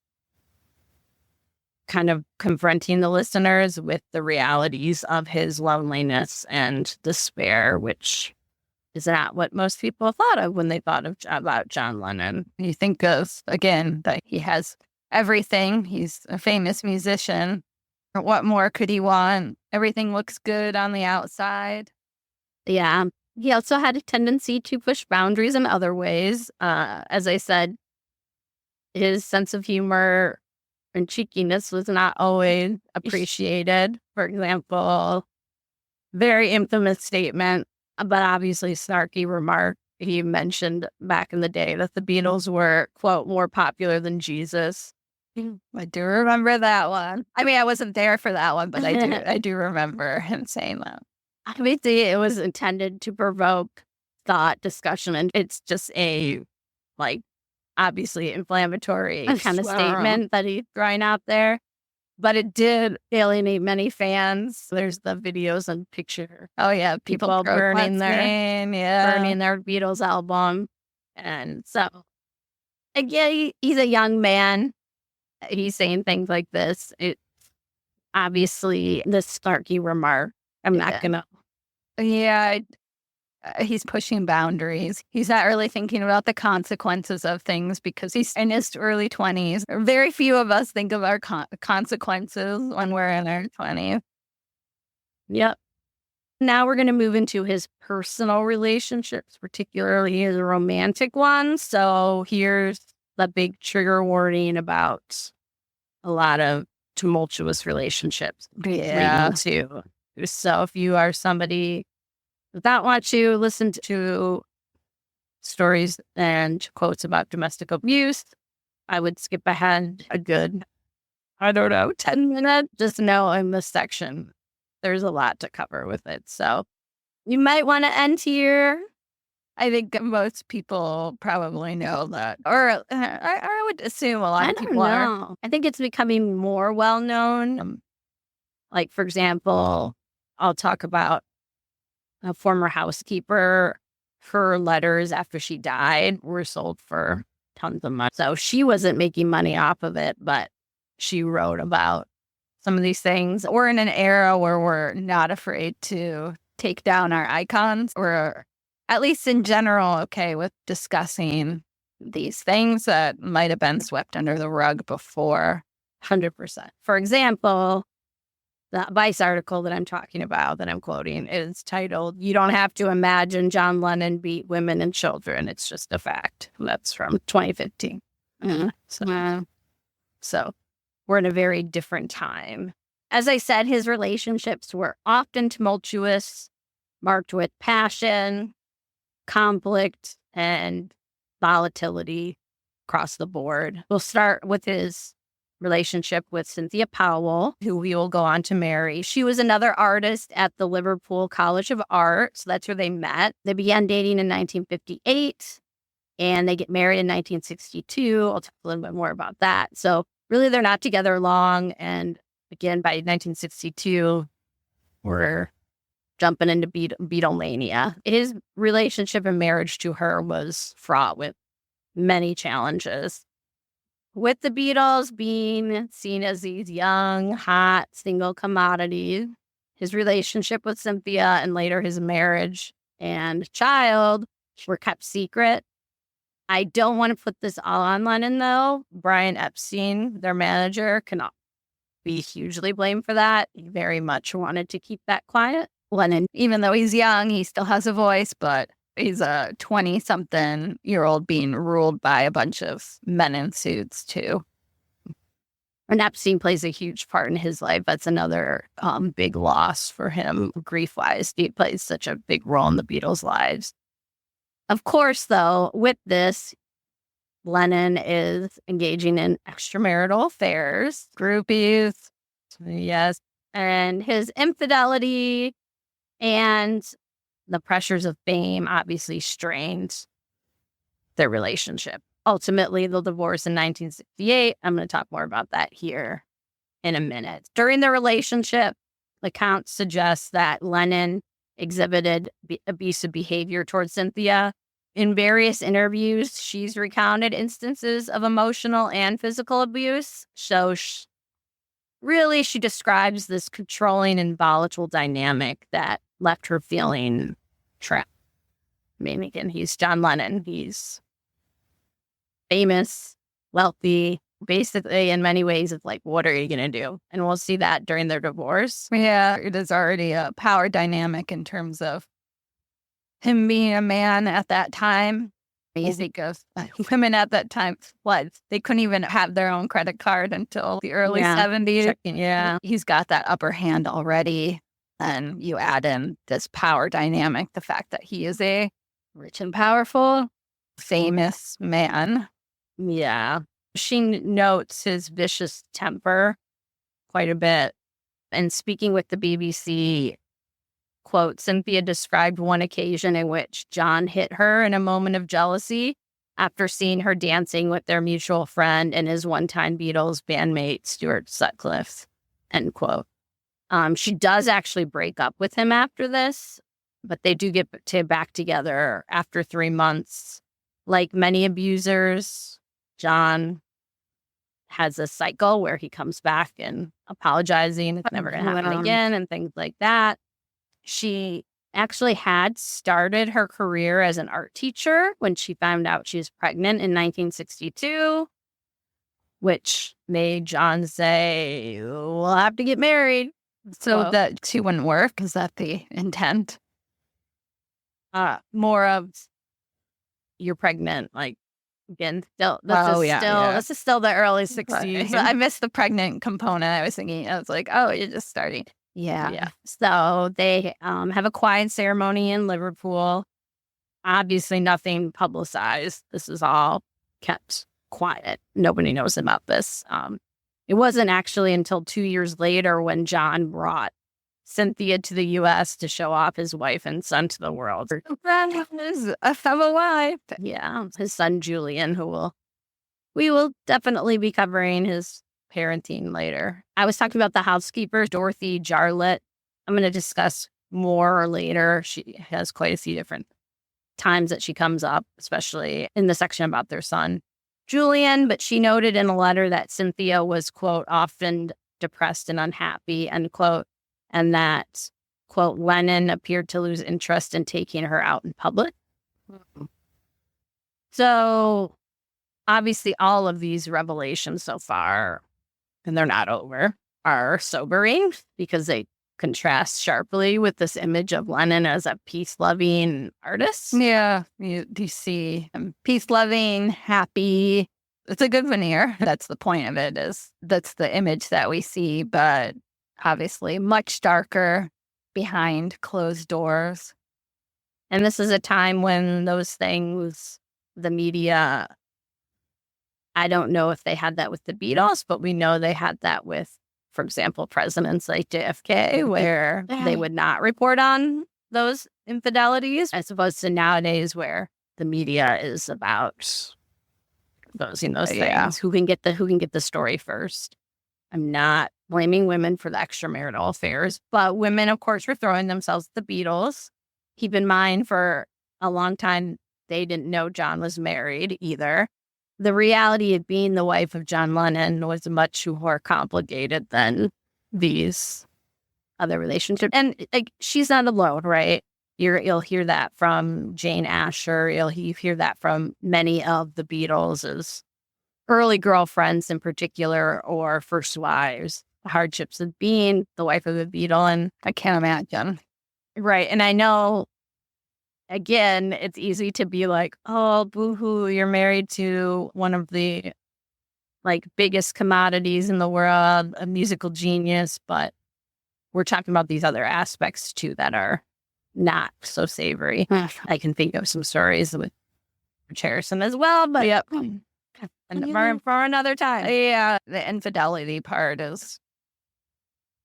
kind of confronting the listeners with the realities of his loneliness and despair, which is not what most people thought of when they thought about John Lennon. You think of, again, that he has everything. He's a famous musician. What more could he want? Everything looks good on the outside. Yeah. He also had a tendency to push boundaries in other ways. As I said, his sense of humor and cheekiness was not always appreciated. For example, very infamous statement, but obviously snarky remark. He mentioned back in the day that the Beatles were, quote, more popular than Jesus. I do remember that one. I mean, I wasn't there for that one, but I do remember him saying that. Obviously, it was intended to provoke thought, discussion, and it's just a, like, obviously inflammatory kind of statement that he's throwing out there. But it did alienate many fans. There's the videos and picture. Oh yeah, people burning their Beatles album. And so, again, he's a young man. He's saying things like this. It's obviously the snarky remark. I'm not going to. Yeah, he's pushing boundaries. He's not really thinking about the consequences of things because he's in his early 20s. Very few of us think of our consequences when we're in our 20s. Yep. Now we're going to move into his personal relationships, particularly his romantic ones. So here's the big trigger warning about a lot of tumultuous relationships leading to. So if you are somebody that wants to listen to stories and quotes about domestic abuse, I would skip ahead a good, 10 minutes. Just know in this section, there's a lot to cover with it. So you might want to end here. I think most people probably know that. Or I would assume a lot of people are. I think it's becoming more well known. Like, for example, I'll talk about a former housekeeper. Her letters after she died were sold for tons of money. So she wasn't making money off of it, but she wrote about some of these things. We're in an era where we're not afraid to take down our icons. We're, at least in general, okay with discussing these things that might have been swept under the rug before. 100%. For example, the Vice article that I'm talking about, that I'm quoting, is titled, "You Don't Have to Imagine John Lennon Beat Women and Children. It's Just a Fact." That's from 2015. So we're in a very different time. As I said, his relationships were often tumultuous, marked with passion, conflict, and volatility across the board. We'll start with his relationship with Cynthia Powell, who he will go on to marry. She was another artist at the Liverpool College of Art, so that's where they met. They began dating in 1958, and they get married in 1962. I'll talk a little bit more about that. So really, they're not together long, and again, by 1962, we're jumping into Beatlemania. His relationship and marriage to her was fraught with many challenges. With the Beatles being seen as these young, hot, single commodities, his relationship with Cynthia and later his marriage and child were kept secret. I don't want to put this all on Lennon, though. Brian Epstein, their manager, cannot be hugely blamed for that. He very much wanted to keep that quiet. Lennon, even though he's young, he still has a voice, but he's a 20-something-year-old being ruled by a bunch of men in suits, too. And Epstein plays a huge part in his life. That's another big loss for him, grief-wise. He plays such a big role in the Beatles' lives. Of course, though, with this, Lennon is engaging in extramarital affairs, groupies, yes, and his infidelity and the pressures of fame obviously strained their relationship. Ultimately, they'll divorce in 1968. I'm going to talk more about that here in a minute. During the relationship, accounts suggest that Lennon exhibited abusive behavior towards Cynthia. In various interviews, she's recounted instances of emotional and physical abuse. So really, she describes this controlling and volatile dynamic that left her feeling trapped. I mean, again, he's John Lennon. He's famous, wealthy, basically in many ways it's like, what are you going to do? And we'll see that during their divorce. Yeah, it is already a power dynamic in terms of him being a man at that time. You think of women at that time, what? They couldn't even have their own credit card until the early 70s. Yeah. He's got that upper hand already. And you add in this power dynamic, the fact that he is a rich and powerful, famous man. Yeah. She notes his vicious temper quite a bit. And speaking with the BBC, quote, Cynthia described one occasion in which John hit her in a moment of jealousy after seeing her dancing with their mutual friend and his one-time Beatles bandmate, Stuart Sutcliffe, end quote. She does actually break up with him after this, but they do get back together after 3 months. Like many abusers, John has a cycle where he comes back and apologizing. It's never going to happen again and things like that. She actually had started her career as an art teacher when she found out she was pregnant in 1962, which made John say, we'll have to get married. So that she wouldn't work? Is that the intent? More of you're pregnant, like again, still this is still the early 60s. I missed the pregnant component. I was like, oh, you're just starting. Yeah. So they have a quiet ceremony in Liverpool. Obviously nothing publicized. This is all kept quiet. Nobody knows about this. It wasn't actually until 2 years later when John brought Cynthia to the U.S. to show off his wife and son to the world. That is a fellow wife. Yeah, his son Julian, we will definitely be covering his parenting later. I was talking about the housekeeper, Dorothy Jarlett. I'm going to discuss more later. She has quite a few different times that she comes up, especially in the section about their son, Julian. But she noted in a letter that Cynthia was, quote, often depressed and unhappy, end quote, and that, quote, Lennon appeared to lose interest in taking her out in public. So obviously all of these revelations so far, and they're not over, are sobering because they contrast sharply with this image of Lennon as a peace-loving artist. Yeah, you see him peace-loving, happy. It's a good veneer. That's the point of it, that's the image that we see, but obviously much darker behind closed doors. And this is a time when those things, the media, I don't know if they had that with the Beatles, but we know they had that with, for example, presidents like JFK, where they would not report on those infidelities, as opposed to nowadays where the media is about exposing those things. Who can get the story first? I'm not blaming women for the extramarital affairs, but women, of course, were throwing themselves at the Beatles. Keep in mind, for a long time, they didn't know John was married either. The reality of being the wife of John Lennon was much more complicated than these other relationships. And like, she's not alone, right? You'll hear that from Jane Asher. You hear that from many of the Beatles' early girlfriends in particular, or first wives. The hardships of being the wife of a Beatle. And I can't imagine. Right. And I know, again, it's easy to be like, oh, boo-hoo, you're married to one of the like biggest commodities in the world, a musical genius. But we're talking about these other aspects too that are not so savory. I can think of some stories with Harrison as well, but and for another time. Yeah, the infidelity part is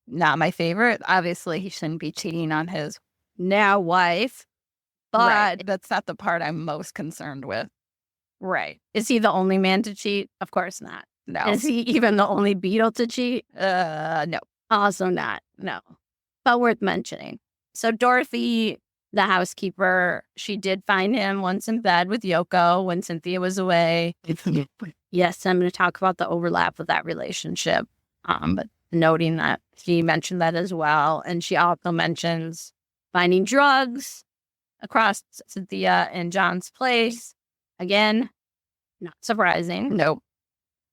not my favorite. Obviously, he shouldn't be cheating on his now wife, but that's not the part I'm most concerned with. Right. Is he the only man to cheat? Of course not. No. Is he even the only Beatle to cheat? No. Also not. No. But worth mentioning. So Dorothy, the housekeeper, she did find him once in bed with Yoko when Cynthia was away. Yes, I'm going to talk about the overlap of that relationship. But noting that she mentioned that as well. And she also mentions finding drugs across Cynthia and John's place. Again, not surprising. Nope.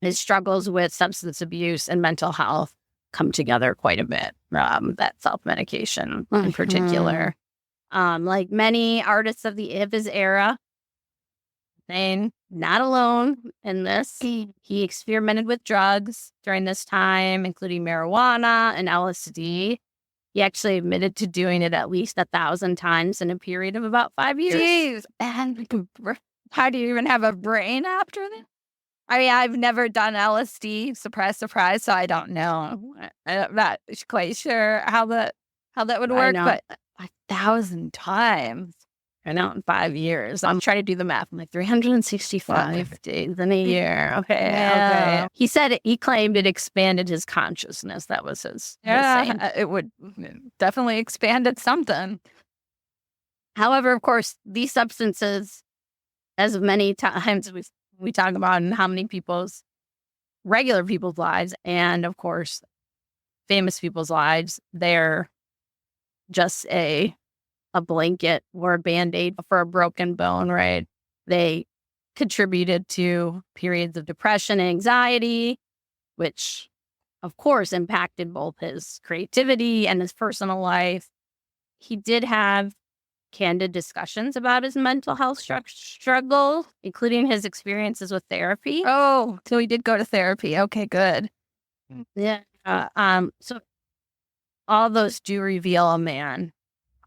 His struggles with substance abuse and mental health come together quite a bit. That self-medication in particular. Like many artists of his era, Zane, not alone in this. He experimented with drugs during this time, including marijuana and LSD. He actually admitted to doing it at least 1,000 times in a period of about 5 years. Jeez. And how do you even have a brain after that? I mean, I've never done LSD, surprise, surprise, so I don't know. I'm not quite sure how that would work, but 1,000 times. I know, in 5 years. I'm trying to do the math. I'm like 365 days in a year. Okay. He said he claimed it expanded his consciousness. That was his saying. It would definitely expanded something. However, of course, these substances, as many times we talk about in how many regular people's lives, and of course, famous people's lives, they're just a blanket or a Band-Aid for a broken bone, right? They contributed to periods of depression and anxiety, which, of course, impacted both his creativity and his personal life. He did have candid discussions about his mental health struggle, including his experiences with therapy. Oh, so he did go to therapy. Okay, good. Yeah. So all those do reveal a man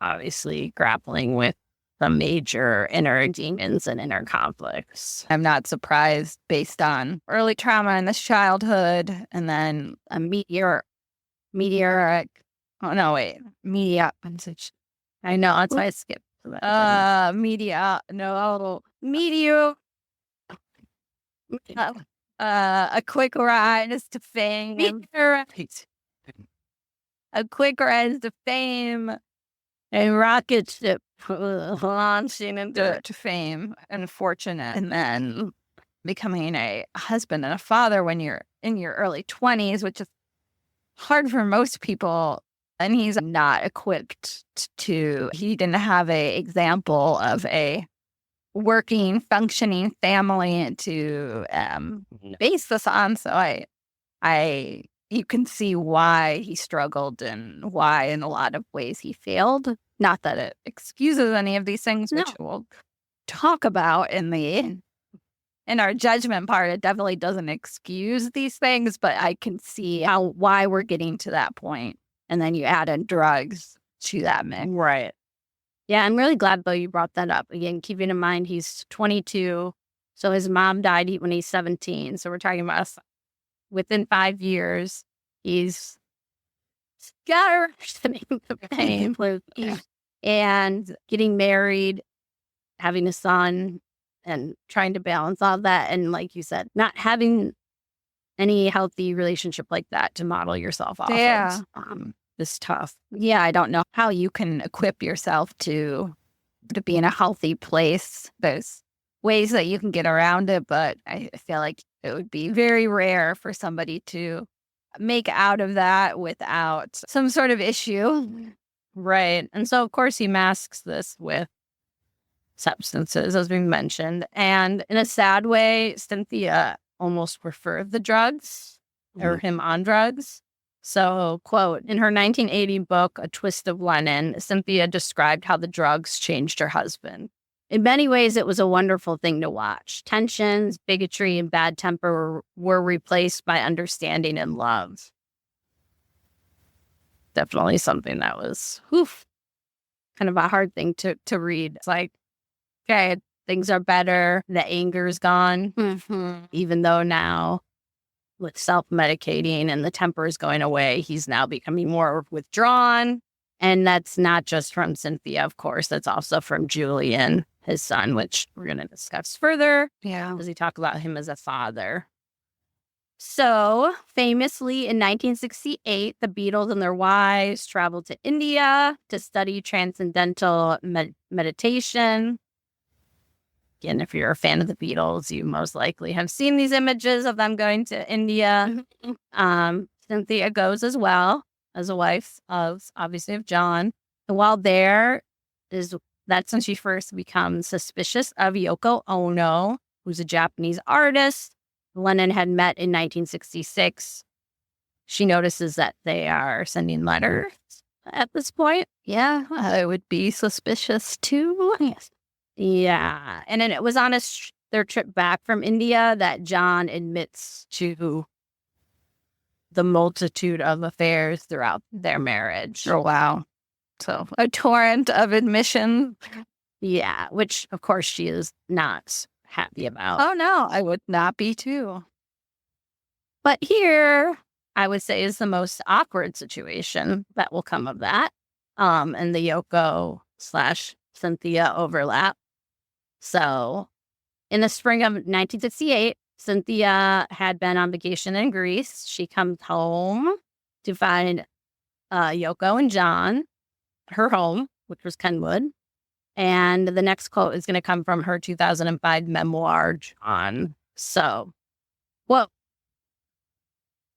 obviously grappling with some major inner demons and inner conflicts. I'm not surprised based on early trauma in his childhood and then a meteoric. Oh, no, wait. I know, that's why I skipped. A quick rise to fame. A quick rise to fame. A rocket ship launching into to fame and fortune, and then becoming a husband and a father when you're in your early 20s, which is hard for most people. And he's not equipped he didn't have a example of a working, functioning family to base this on. So you can see why he struggled and why in a lot of ways he failed. Not that it excuses any of these things, which we'll talk about in our judgment part. It definitely doesn't excuse these things, but I can see why we're getting to that point. And then you add in drugs to that mix. Right. Yeah, I'm really glad, though, you brought that up. Again, keeping in mind he's 22, so his mom died when he's 17. So we're talking about within 5 years, he's skyrocketing the fame and getting married, having a son, and trying to balance all that. And like you said, not having any healthy relationship like that to model yourself off of is tough. Yeah, I don't know how you can equip yourself to be in a healthy place. There's ways that you can get around it, but I feel like it would be very rare for somebody to make out of that without some sort of issue. Right. And so, of course, he masks this with substances, as we mentioned. And in a sad way, Cynthia almost preferred the drugs or him on drugs. So, quote, in her 1980 book, A Twist of Lennon, Cynthia described how the drugs changed her husband. In many ways, it was a wonderful thing to watch. Tensions, bigotry, and bad temper were replaced by understanding and love. Definitely something that was kind of a hard thing to read. It's like, okay, things are better. The anger's gone. Even though now with self-medicating and the temper is going away, he's now becoming more withdrawn. And that's not just from Cynthia, of course. That's also from Julian, his son, which we're going to discuss further. Yeah. As we talk about him as a father. So, famously, in 1968, the Beatles and their wives traveled to India to study transcendental meditation. Again, if you're a fan of the Beatles, you most likely have seen these images of them going to India. Cynthia goes as well as a wife of, obviously, of John. And while there that's when she first becomes suspicious of Yoko Ono, who's a Japanese artist Lennon had met in 1966. She notices that they are sending letters at this point. Yeah, I would be suspicious too. Yes. Yeah. And then it was on their trip back from India that John admits to the multitude of affairs throughout their marriage. Oh, wow. So a torrent of admission. Yeah, which, of course, she is not happy about. Oh, no, I would not be too. But here, I would say, is the most awkward situation that will come of that. And the Yoko/Cynthia overlap. So in the spring of 1968, Cynthia had been on vacation in Greece. She comes home to find Yoko and John, her home, which was Kenwood. And the next quote is going to come from her 2005 memoir, John. So, well,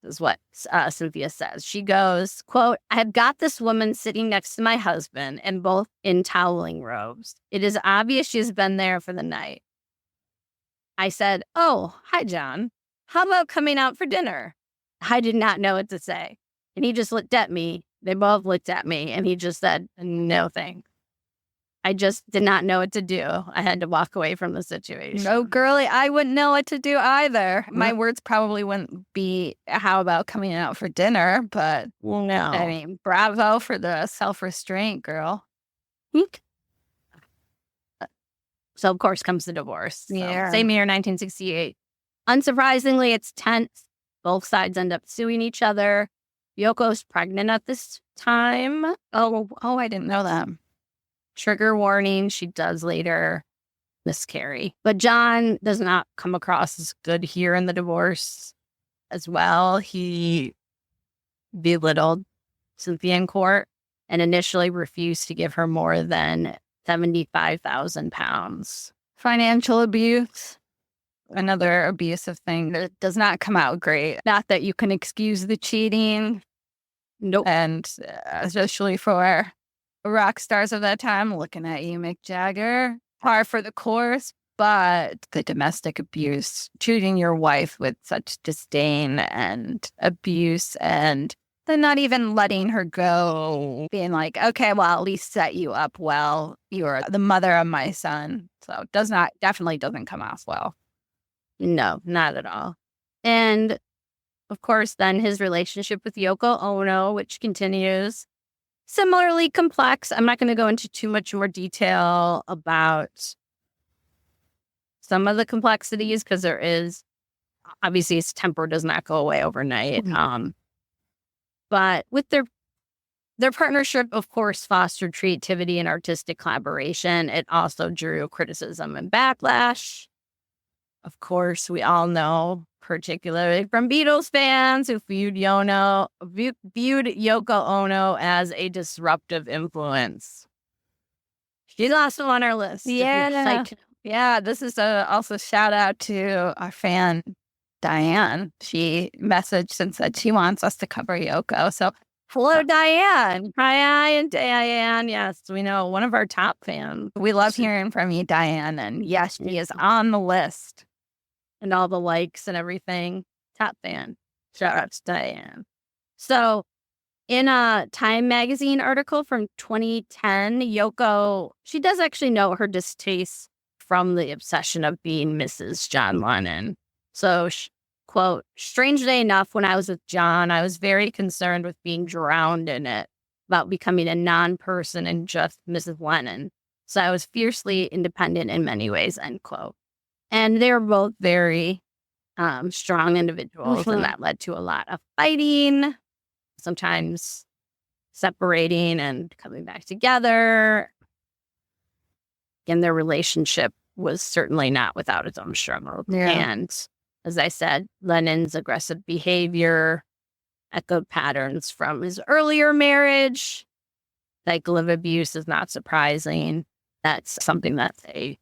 this is what Cynthia says. She goes, quote, "I have got this woman sitting next to my husband and both in toweling robes. It is obvious she has been there for the night. I said, 'Oh, hi, John. How about coming out for dinner?' I did not know what to say. And he just looked at me. They both looked at me and he just said, 'No, thanks.' I just did not know what to do. I had to walk away from the situation." No, girly, I wouldn't know what to do either. My words probably wouldn't be, how about coming out for dinner? But No. I mean, bravo for the self-restraint, girl. So, of course, comes the divorce. So, Yeah. same year, 1968. Unsurprisingly, it's tense. Both sides end up suing each other. Yoko's pregnant at this time. Oh, I didn't know that. Trigger warning, she does later miscarry. But John does not come across as good here in the divorce as well. He belittled Cynthia in court and initially refused to give her more than £75,000. Financial abuse, another abusive thing that does not come out great. Not that you can excuse the cheating. Nope. And especially for rock stars of that time, looking at you, Mick Jagger, par for the course. But the domestic abuse, treating your wife with such disdain and abuse, and then not even letting her go, being like, okay, well, at least set you up well. You are the mother of my son. So definitely doesn't come off well. No, not at all. And of course, then his relationship with Yoko Ono, which continues, similarly complex. I'm not going to go into too much more detail about some of the complexities because there is, obviously, his temper does not go away overnight. Mm-hmm. But with their partnership, of course, fostered creativity and artistic collaboration. It also drew criticism and backlash. Of course, we all know, particularly from Beatles fans who viewed Yoko Ono as a disruptive influence. She's also on our list. Yeah, this is also shout out to our fan, Diane. She messaged and said she wants us to cover Yoko. So hello, Diane. Hi, and Diane. Yes, we know one of our top fans. We love hearing from you, Diane. And yes, she is on the list. And all the likes and everything. Top fan. Shout out to Diane. So in a Time magazine article from 2010, Yoko, she does actually note her distaste from the obsession of being Mrs. John Lennon. So, quote, "Strangely enough, when I was with John, I was very concerned with being drowned in it, about becoming a non-person and just Mrs. Lennon. So I was fiercely independent in many ways," end quote. And they were both very strong individuals, and that led to a lot of fighting, sometimes separating and coming back together. And their relationship was certainly not without its own struggles. Yeah. And as I said, Lennon's aggressive behavior echoed patterns from his earlier marriage. Cycle of abuse is not surprising. That's something that's a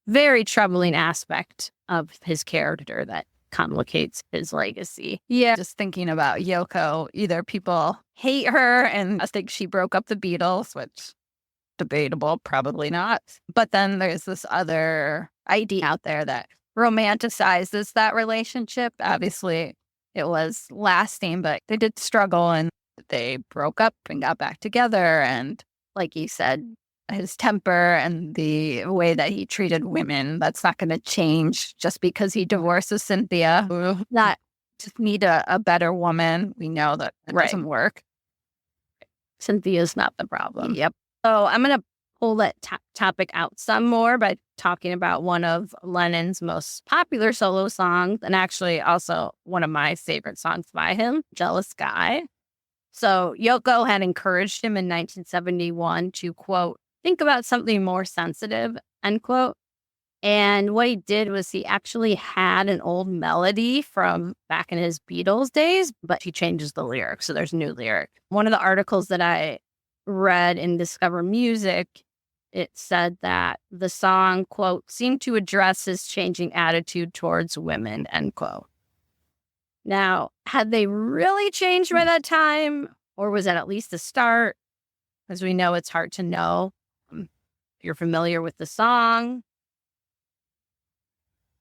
very troubling aspect of his character that complicates his legacy. Yeah, just thinking about Yoko, either people hate her and think she broke up the Beatles, which debatable, probably not. But then there's this other idea out there that romanticizes that relationship. Obviously, it was lasting, but they did struggle and they broke up and got back together. And like you said, his temper and the way that he treated women, that's not going to change just because he divorces Cynthia. Not just need a better woman. We know that it doesn't work. Cynthia's not the problem. Yep. So I'm going to pull that topic out some more by talking about one of Lennon's most popular solo songs, and actually also one of my favorite songs by him, Jealous Guy. So Yoko had encouraged him in 1971 to, quote, think about something more sensitive, end quote. And what he did was he actually had an old melody from back in his Beatles days, but he changes the lyrics. So there's new lyric. One of the articles that I read in Discover Music, it said that the song, quote, seemed to address his changing attitude towards women, end quote. Now, had they really changed by that time, or was that at least the start? As we know, it's hard to know. If you're familiar with the song,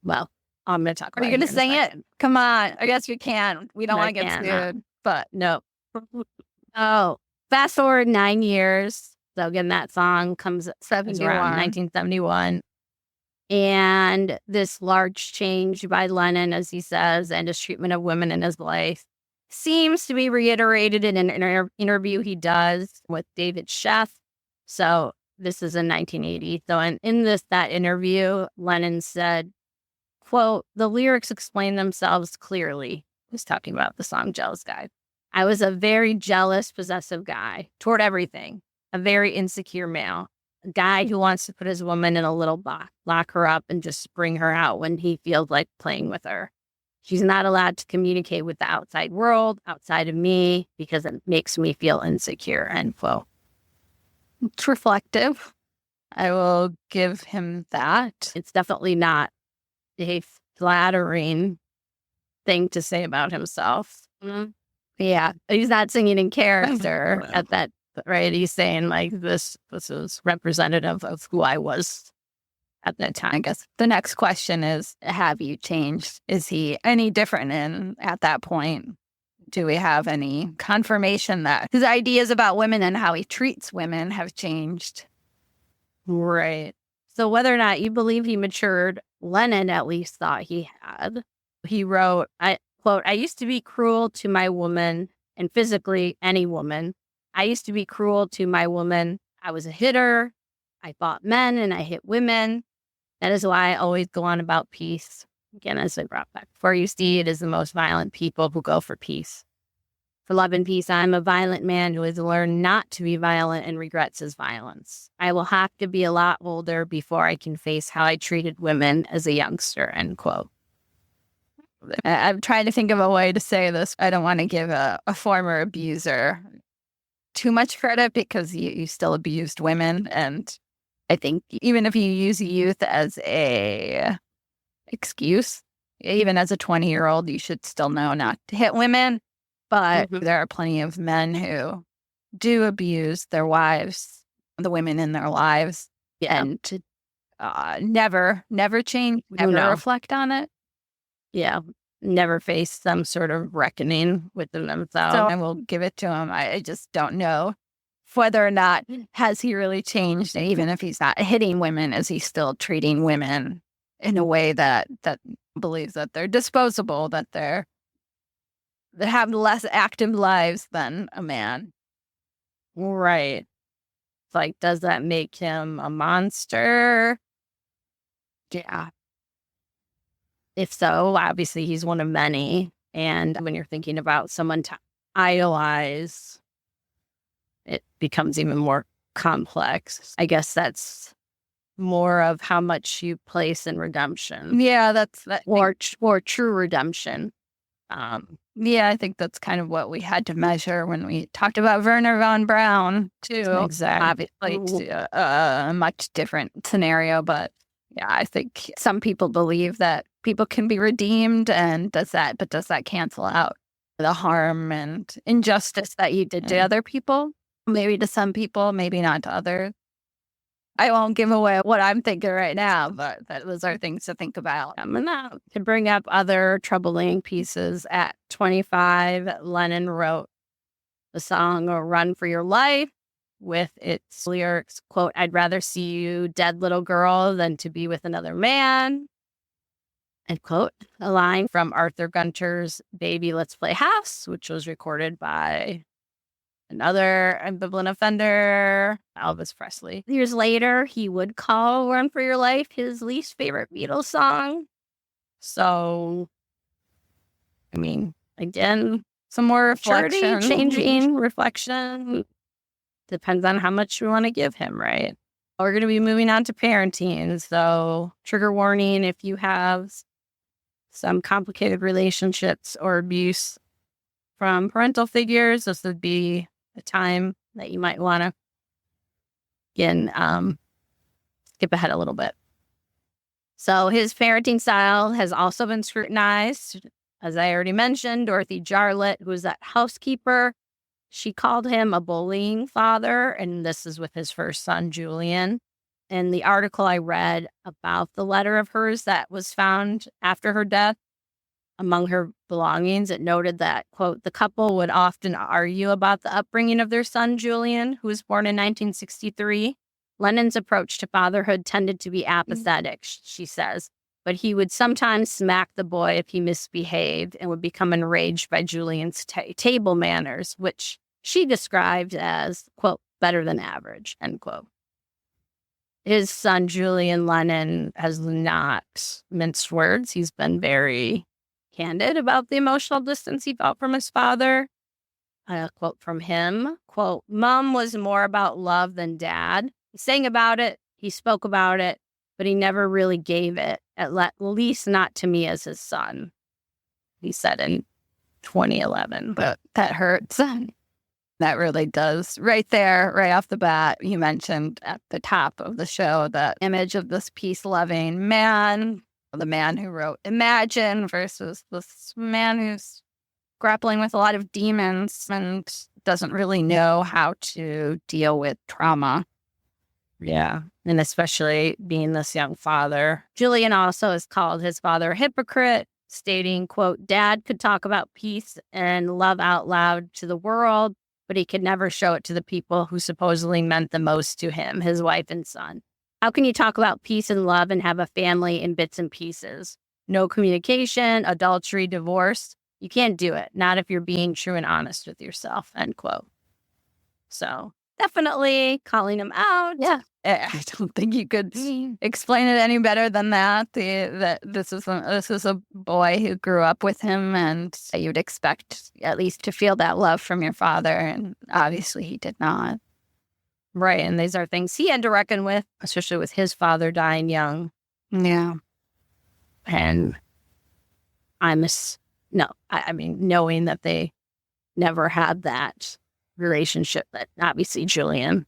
well, I'm going to talk about it. Are you going to sing it? Come on. I guess you can. We don't want to get sued, but no. Oh, fast forward 9 years. So again, that song comes around 1971. And this large change by Lennon, as he says, and his treatment of women in his life seems to be reiterated in an interview he does with David Sheff. So this is in 1980. So in that interview, Lennon said, quote, the lyrics explain themselves clearly. He was talking about the song Jealous Guy. I was a very jealous, possessive guy toward everything, a very insecure male, a guy who wants to put his woman in a little box, lock her up, and just bring her out when he feels like playing with her. She's not allowed to communicate with the outside world, outside of me, because it makes me feel insecure, end quote. It's reflective. I will give him that. It's definitely not a flattering thing to say about himself. Mm-hmm. Yeah, he's not singing in character at that, right? He's saying like this is representative of who I was at that time. I guess the next question is, have you changed? Is he any different at that point? Do we have any confirmation that his ideas about women and how he treats women have changed? Right. So whether or not you believe he matured, Lennon at least thought he had. He wrote, I quote, I used to be cruel to my woman and physically any woman. I used to be cruel to my woman. I was a hitter. I fought men and I hit women. That is why I always go on about peace. Again, as I brought back, for you see, it is the most violent people who go for peace. For love and peace, I am a violent man who has learned not to be violent and regrets his violence. I will have to be a lot older before I can face how I treated women as a youngster, end quote. I'm trying to think of a way to say this. I don't want to give a former abuser too much credit because you still abused women. And I think even if you use youth as a excuse, even as a 20-year-old, you should still know not to hit women. But there are plenty of men who do abuse their wives, the women in their lives, and to never change, never reflect on it. Yeah, never face some sort of reckoning with themselves. So I will give it to him. I just don't know whether or not has he really changed. And even if he's not hitting women, is he still treating women in a way that believes that they're disposable, that they have less active lives than a man? Right. It's like, does that make him a monster? Yeah. If so, obviously he's one of many. And when you're thinking about someone to idolize, it becomes even more complex. I guess that's more of how much you place in redemption. Yeah, that's or true redemption. Yeah, I think that's kind of what we had to measure when we talked about Werner von Braun too. Exactly. Obviously, a much different scenario, but yeah, I think some people believe that people can be redeemed, and does that cancel out the harm and injustice that you did to other people? Maybe to some people, maybe not to others. I won't give away what I'm thinking right now, but those are things to think about. And now, to bring up other troubling pieces, at 25, Lennon wrote the song Run for Your Life with its lyrics, quote, "I'd rather see you dead, little girl, than to be with another man," end quote. A line from Arthur Gunter's Baby Let's Play House, which was recorded by another ambivalent offender, Elvis Presley. Years later, he would call Run for Your Life his least favorite Beatles song. So, I mean, again, some more reflection, changing reflection. Depends on how much we want to give him, right? We're going to be moving on to parenting. So, trigger warning if you have some complicated relationships or abuse from parental figures, this would be a time that you might want to, again, skip ahead a little bit. So his parenting style has also been scrutinized. As I already mentioned, Dorothy Jarlett, who was that housekeeper, she called him a bullying father, and this is with his first son, Julian. In the article I read about the letter of hers that was found after her death, among her belongings, it noted that, quote, "The couple would often argue about the upbringing of their son, Julian, who was born in 1963. Lennon's approach to fatherhood tended to be apathetic," she says, "but he would sometimes smack the boy if he misbehaved and would become enraged by Julian's table manners, which she described as, quote, better than average," end quote. His son, Julian Lennon, has not minced words. He's been very candid about the emotional distance he felt from his father. A quote from him, quote, "Mom was more about love than Dad. He sang about it, he spoke about it, but he never really gave it, at least not to me as his son," he said in 2011. But that hurts. That really does. Right there, right off the bat, you mentioned at the top of the show that image of this peace-loving man, the man who wrote Imagine, versus this man who's grappling with a lot of demons and doesn't really know how to deal with trauma. Yeah, and especially being this young father. Julian also has called his father a hypocrite, stating, quote, "Dad could talk about peace and love out loud to the world, but he could never show it to the people who supposedly meant the most to him, his wife and son. How can you talk about peace and love and have a family in bits and pieces? No communication, adultery, divorce. You can't do it. Not if you're being true and honest with yourself," end quote. So definitely calling him out. Yeah. I don't think you could explain it any better than that. That this is a boy who grew up with him, and you'd expect at least to feel that love from your father, and obviously he did not. Right, and these are things he had to reckon with, especially with his father dying young. Yeah, and I mean, knowing that they never had that relationship that obviously Julian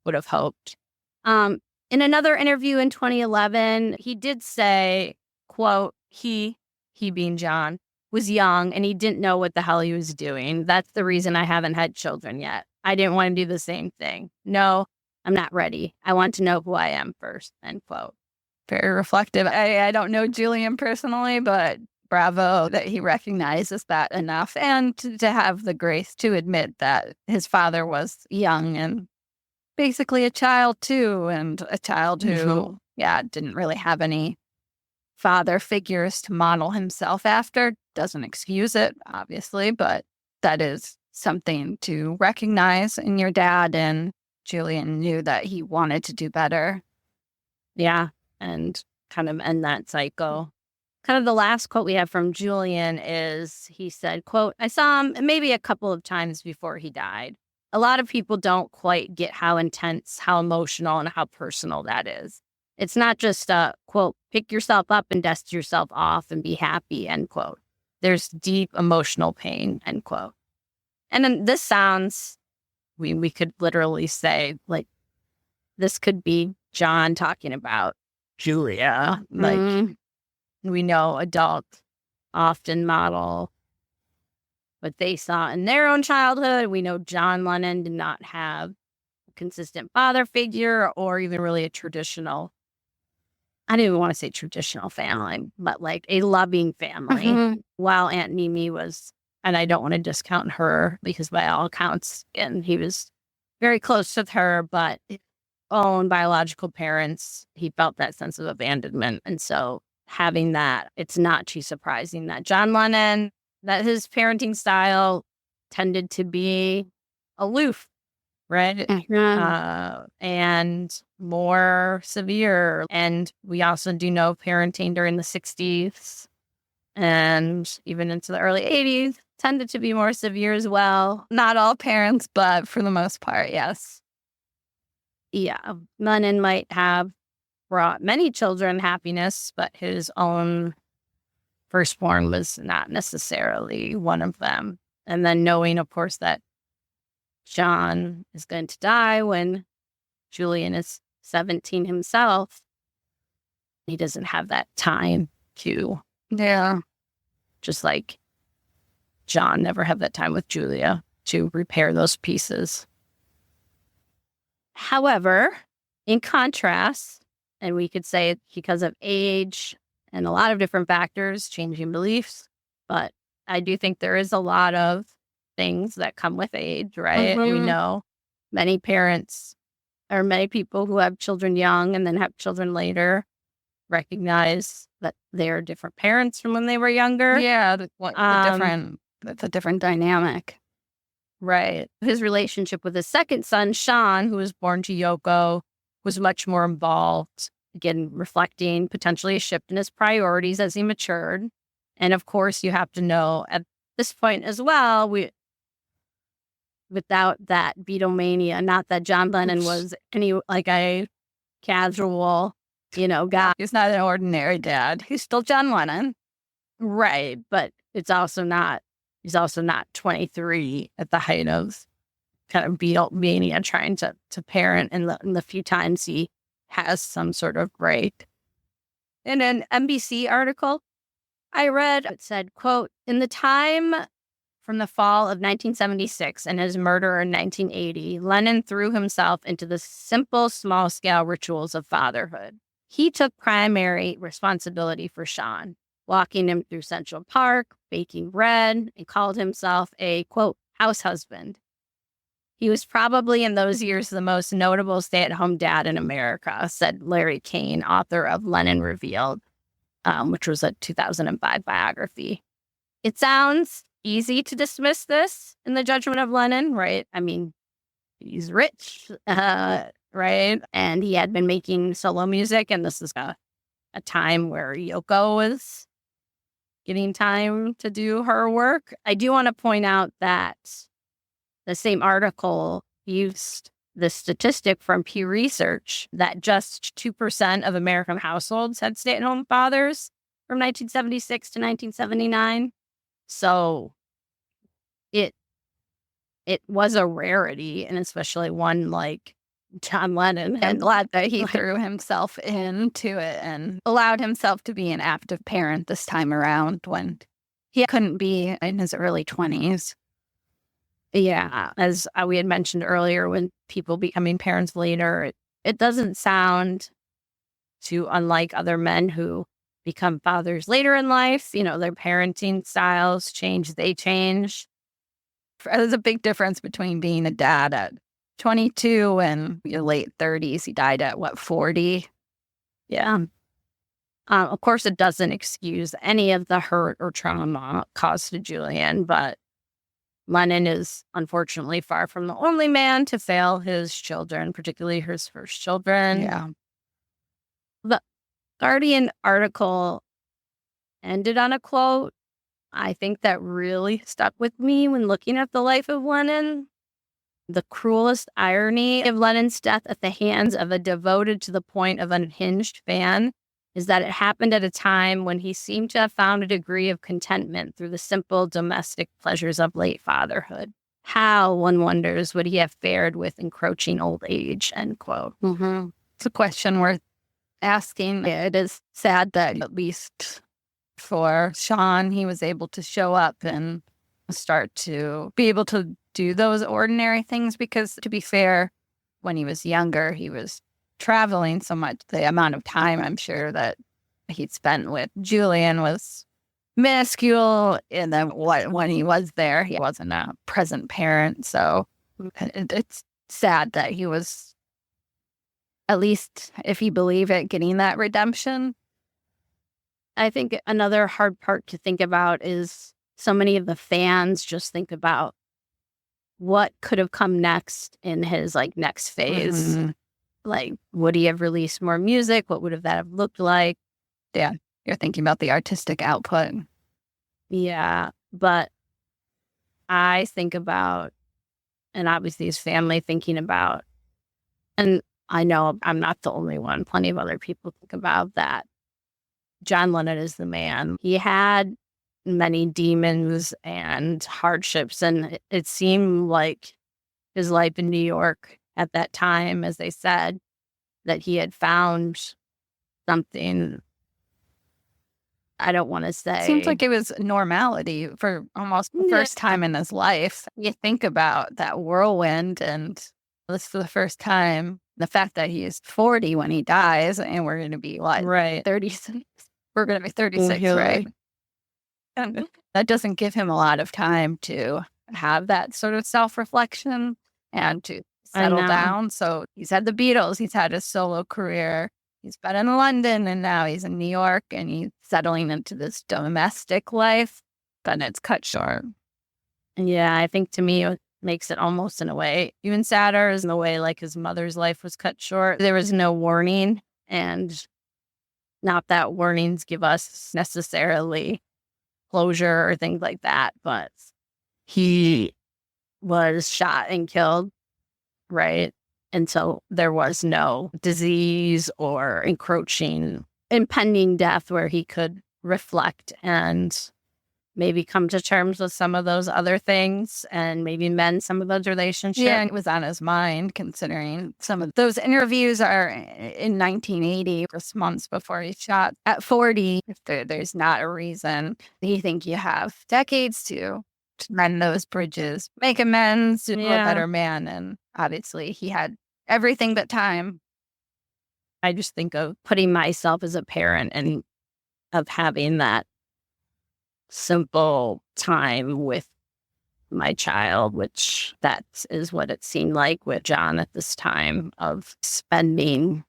would have hoped. In another interview in 2011, he did say, quote, he being John, was young and he didn't know what the hell he was doing. That's the reason I haven't had children yet. I didn't want to do the same thing. No, I'm not ready. I want to know who I am first, end quote. Very reflective. I don't know Julian personally, but bravo that he recognizes that enough, and to have the grace to admit that his father was young and basically a child too, and a child who, didn't really have any father figures to model himself after. Doesn't excuse it, obviously, but that is something to recognize in your dad, and Julian knew that he wanted to do better. Yeah, and kind of end that cycle. Kind of the last quote we have from Julian is, he said, quote, "I saw him maybe a couple of times before he died. A lot of people don't quite get how intense, how emotional, and how personal that is. It's not just a, quote, pick yourself up and dust yourself off and be happy, end quote. There's deep emotional pain," end quote. And then this sounds, we could literally say, like, this could be John talking about Julia. Like, We know adults often model what they saw in their own childhood. We know John Lennon did not have a consistent father figure or even really a traditional, I don't even want to say traditional family, but like a loving family. While Aunt Mimi was, and I don't want to discount her because by all accounts, and he was very close with her, but his own biological parents, he felt that sense of abandonment. And so having that, it's not too surprising that John Lennon, that his parenting style tended to be aloof, right? And more severe. And we also do know parenting during the 60s and even into the early 80s tended to be more severe as well. Not all parents, but for the most part, yes. Yeah. Lennon might have brought many children happiness, but his own firstborn was not necessarily one of them. And then knowing, of course, that John is going to die when Julian is 17 himself, he doesn't have that time to, just like John never had that time with Julia to repair those pieces. However, in contrast, and we could say it's because of age and a lot of different factors, changing beliefs, but I do think there is a lot of things that come with age, right? We know many parents or many people who have children young and then have children later recognize that they're different parents from when they were younger. Yeah, that's a different dynamic. Right. His relationship with his second son, Sean, who was born to Yoko, was much more involved, again, reflecting potentially a shift in his priorities as he matured. And of course, you have to know at this point as well, without that Beatlemania, not that John Lennon was any like a casual, guy. He's not an ordinary dad. He's still John Lennon. Right. But he's also not 23 at the height of kind of Beatlemania trying to parent in the few times he has some sort of break. In an NBC article I read, it said, quote, in the time from the fall of 1976 and his murder in 1980, Lennon threw himself into the simple, small-scale rituals of fatherhood. He took primary responsibility for Sean, walking him through Central Park, baking bread, and called himself a, quote, house husband. He was probably in those years the most notable stay-at-home dad in America, said Larry Kane, author of Lennon Revealed, which was a 2005 biography. It sounds easy to dismiss this in the judgment of Lennon, right? I mean, he's rich, right? And he had been making solo music, and this is a time where Yoko was getting time to do her work. I do want to point out that the same article used the statistic from Pew Research that just 2% of American households had stay-at-home fathers from 1976 to 1979. So it was a rarity, and especially one like John Lennon. I'm glad that he threw himself into it and allowed himself to be an active parent this time around when he couldn't be in his early 20s. Yeah, as we had mentioned earlier, when people becoming parents later, it doesn't sound too unlike other men who become fathers later in life. Their parenting styles change, they change. There's a big difference between being a dad at 22 and your late 30s. He died at, 40? Yeah. Of course, it doesn't excuse any of the hurt or trauma caused to Julian, but Lennon is unfortunately far from the only man to fail his children, particularly his first children. Yeah. The Guardian article ended on a quote I think that really stuck with me when looking at the life of Lennon. The cruelest irony of Lennon's death at the hands of a devoted to the point of unhinged fan is that it happened at a time when he seemed to have found a degree of contentment through the simple domestic pleasures of late fatherhood. How, one wonders, would he have fared with encroaching old age, end quote. It's a question worth asking. It is sad that at least for Sean. He was able to show up and start to be able to do those ordinary things because, to be fair, when he was younger, he was traveling so much. The amount of time I'm sure that he'd spent with Julian was minuscule. And then when he was there, he wasn't a present parent. So it's sad that he was, at least if you believe it, getting that redemption. I think another hard part to think about is so many of the fans just think about what could have come next in his next phase. Mm-hmm. Like, would he have released more music? What would that have looked like? Yeah, you're thinking about the artistic output. Yeah, but I think about, and obviously his family thinking about, and I know I'm not the only one, plenty of other people think about that. John Lennon is the man. He had many demons and hardships, and it seemed like his life in New York at that time, as they said, that he had found something. I don't want to say. Seems like it was normality for almost the first time in his life. You think about that whirlwind, and this is the first time. The fact that he is 40 when he dies, and we're going to be what? Right. 36. We're going to be 36, really? right? And that doesn't give him a lot of time to have that sort of self-reflection and to settle down. So he's had the Beatles, he's had his solo career, he's been in London, and now he's in New York, and he's settling into this domestic life, but it's cut short. Yeah, I think to me it makes it almost in a way even sadder, is in the way his mother's life was cut short. There was no warning, and not that warnings give us necessarily closure or things like that, but he was shot and killed, right? And so there was no disease or impending death where he could reflect and maybe come to terms with some of those other things and maybe mend some of those relationships. Yeah, it was on his mind, considering some of those interviews are in 1980, just months before he shot. At 40, if there's not a reason, you think you have decades to mend those bridges, make amends, to be a better man. And obviously he had everything but time. I just think of putting myself as a parent and of having that simple time with my child, which that is what it seemed like with John at this time, of spending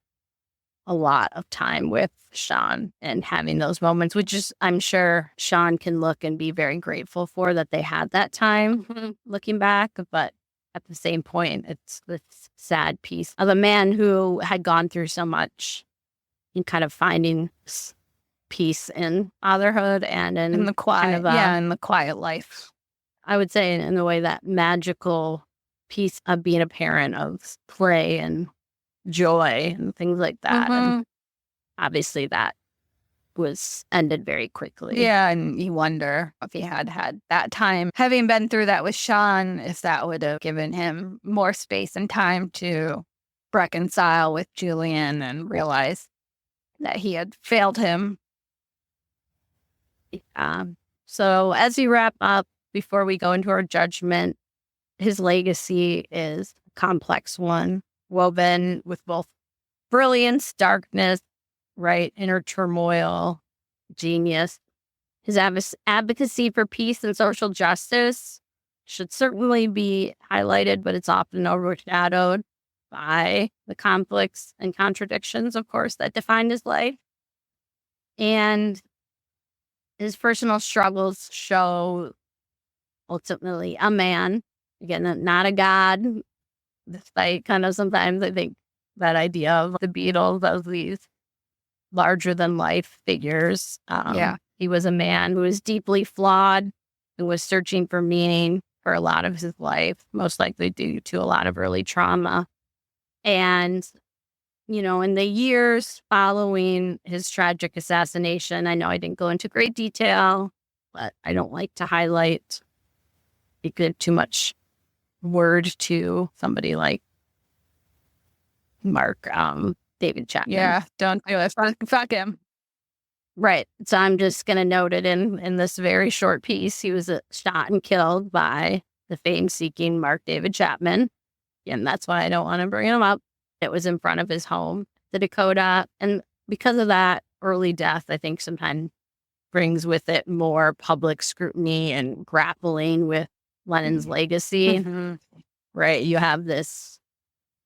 a lot of time with Sean and having those moments, which is, I'm sure Sean can look and be very grateful for that they had that time looking back. But at the same point, it's this sad piece of a man who had gone through so much and kind of finding peace in fatherhood and in the quiet, in the quiet life. I would say in the way that magical piece of being a parent, of play and joy and things like that. And obviously that was ended very quickly. Yeah, and you wonder if he had that time, having been through that with Sean, if that would have given him more space and time to reconcile with Julian and realize that he had failed him. So as we wrap up, before we go into our judgment, his legacy is a complex one, woven with both brilliance, darkness, right, inner turmoil, genius. His advocacy for peace and social justice should certainly be highlighted, but it's often overshadowed by the conflicts and contradictions, of course, that define his life. And his personal struggles show ultimately a man, again, not a god. Despite kind of sometimes I think that idea of the Beatles as these larger than life figures. He was a man who was deeply flawed, who was searching for meaning for a lot of his life, most likely due to a lot of early trauma. And in the years following his tragic assassination, I know I didn't go into great detail, but I don't like to highlight, give too much word to somebody like David Chapman. Yeah, don't do it. Fuck him. Right. So I'm just going to note it in this very short piece. He was shot and killed by the fame-seeking Mark David Chapman. And that's why I don't want to bring him up. It was in front of his home, the Dakota. And because of that early death, I think sometimes brings with it more public scrutiny and grappling with Lennon's legacy. Mm-hmm. Right. You have this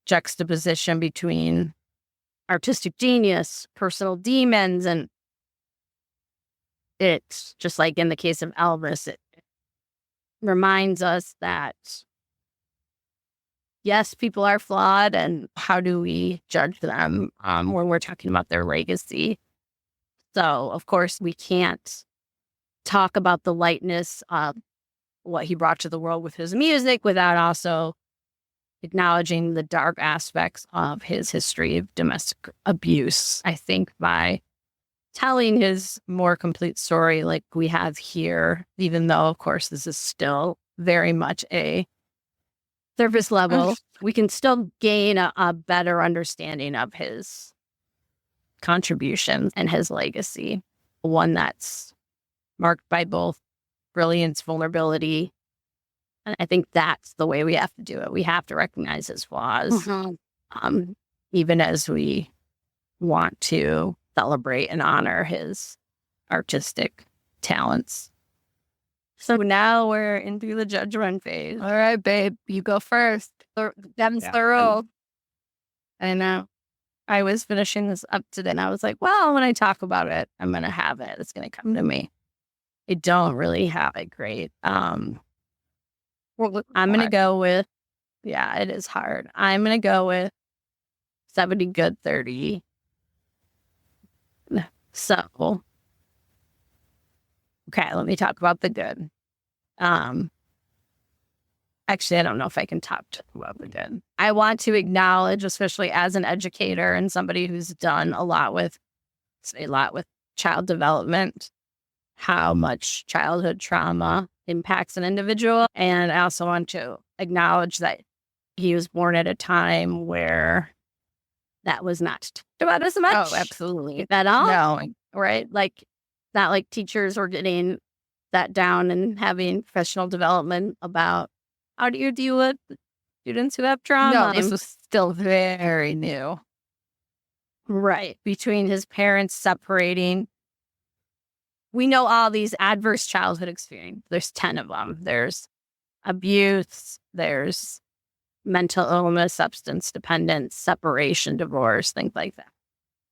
juxtaposition between artistic genius, personal demons, and it's just like in the case of Elvis, it reminds us that yes, people are flawed, and how do we judge them when we're talking about their legacy? So, of course, we can't talk about the lightness of what he brought to the world with his music without also acknowledging the dark aspects of his history of domestic abuse. I think by telling his more complete story like we have here, even though, of course, this is still very much a surface level, we can still gain a better understanding of his contributions and his legacy, one that's marked by both brilliance, vulnerability. And I think that's the way we have to do it. We have to recognize his flaws, even as we want to celebrate and honor his artistic talents. So now we're into the judgment phase. All right, babe, you go first. Them's thorough. I know. I was finishing this up today and I was like, well, when I talk about it, I'm going to have it. It's going to come to me. I don't really have it great. I'm going to go with, it is hard. I'm going to go with 70 good, 30. So, okay, let me talk about the good. Actually, I don't know if I can talk about the good. I want to acknowledge, especially as an educator and somebody who's done a lot with child development, how much childhood trauma impacts an individual. And I also want to acknowledge that he was born at a time where that was not talked about as much. Oh, absolutely. At all. No. Right? Like, not like teachers were getting that down and having professional development about how do you deal with students who have trauma. No, this was still very new. Right. Between his parents separating. We know all these adverse childhood experiences. There's 10 of them. There's abuse. There's mental illness, substance dependence, separation, divorce, things like that.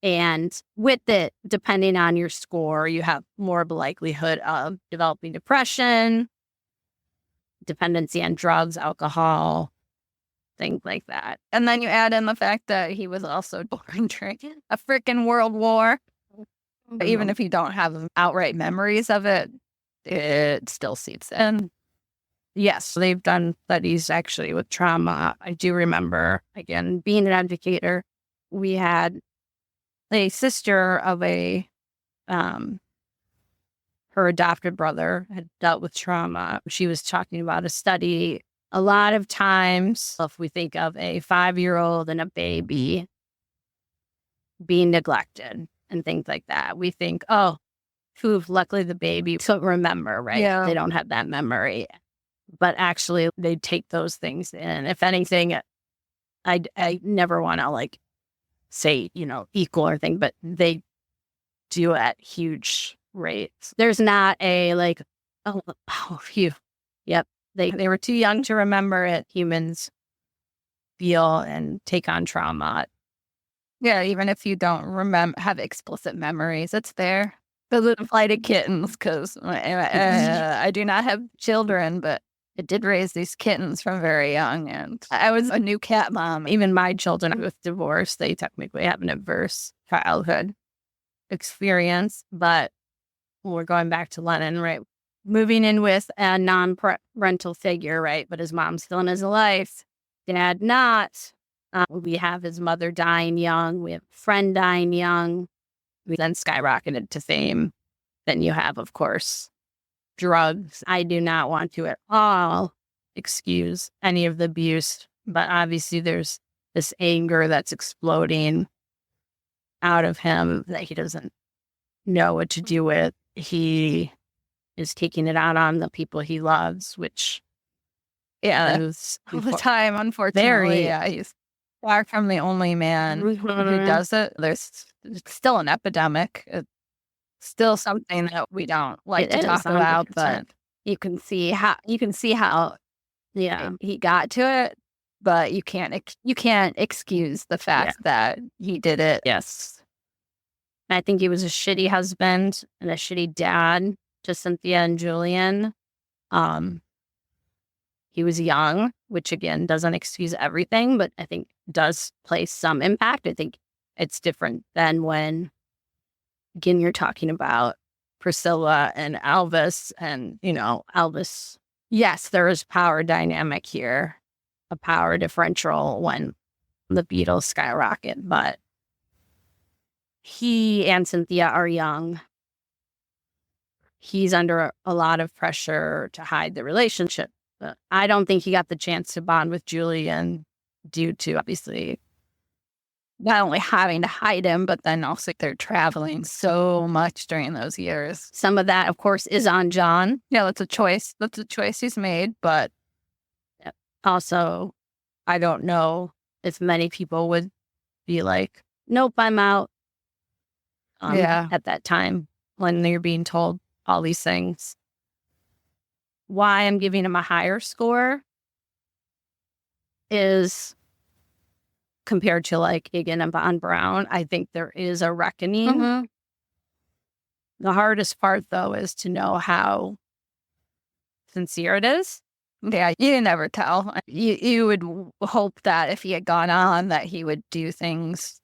And with it, depending on your score, you have more of a likelihood of developing depression, dependency on drugs, alcohol, things like that. And then you add in the fact that he was also born during a freaking world war. Even if you don't have outright memories of it, it still seeps in. Yes, they've done studies actually with trauma. I do remember, again, being an educator, we had a sister of her adopted brother had dealt with trauma. She was talking about a study. A lot of times, if we think of a 5-year-old and a baby being neglected and things like that, we think, oh, luckily the baby don't remember, right? Yeah. They don't have that memory. But actually, they take those things in. If anything, I never want to say, equal or thing, but they do at huge rates. There's not a phew. Yep. They were too young to remember it. Humans feel and take on trauma. Yeah, even if you don't have explicit memories, it's there. Doesn't apply to kittens because I do not have children, but I did raise these kittens from very young, and I was a new cat mom. Even my children with divorce, they technically have an adverse childhood experience, but we're going back to Lennon, right? Moving in with a non-parental figure, right? But his mom's still in his life, dad not. We have his mother dying young. We have a friend dying young. We then skyrocketed to fame. Then you have, of course, drugs. I do not want to at all excuse any of the abuse, but obviously there's this anger that's exploding out of him that he doesn't know what to do with. He is taking it out on the people he loves, which is all the time, unfortunately. very He's far from the only man who Mhm. does it. There's still an epidemic. It's still something that we don't like It to is talk about, but 100%. you can see how Yeah. he got to it, but you can't excuse the Yeah. fact that he did it. Yes. I think he was a shitty husband and a shitty dad to Cynthia and Julian. Um, he was young, which again doesn't excuse everything, but I think does play some impact. I think it's different than when, again, you're talking about Priscilla and Elvis, and Elvis. Yes, there is power dynamic here, a power differential when the Beatles skyrocket, but he and Cynthia are young. He's under a lot of pressure to hide the relationship. But I don't think he got the chance to bond with Julian due to obviously Not only having to hide him, but then also they're traveling so much during those years. some of that, of course, is on John. Yeah, that's a choice. That's a choice he's made, but Also, I don't know if many people would be like, nope, I'm out. Yeah. At that time when you're being told all these things. Why I'm giving him a higher score is compared to like Egan and Von Braun. I think there is a reckoning. Mhm. The hardest part, though, is to know how sincere it is. Yeah, you never tell. You would hope that if he had gone on, that he would do things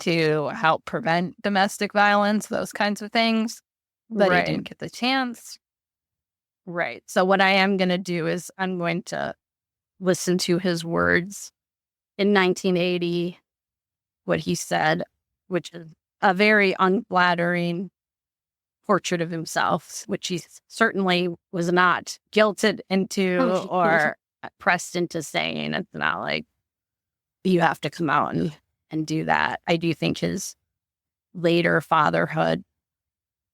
to help prevent domestic violence, those kinds of things. But he Right. didn't get the chance. Right. So what I am going to do is I'm going to listen to his words in 1980, what he said, which is a very unflattering portrait of himself, which he certainly was not guilted into or pressed into saying. It's not like you have to come out and do that. I do think his later fatherhood,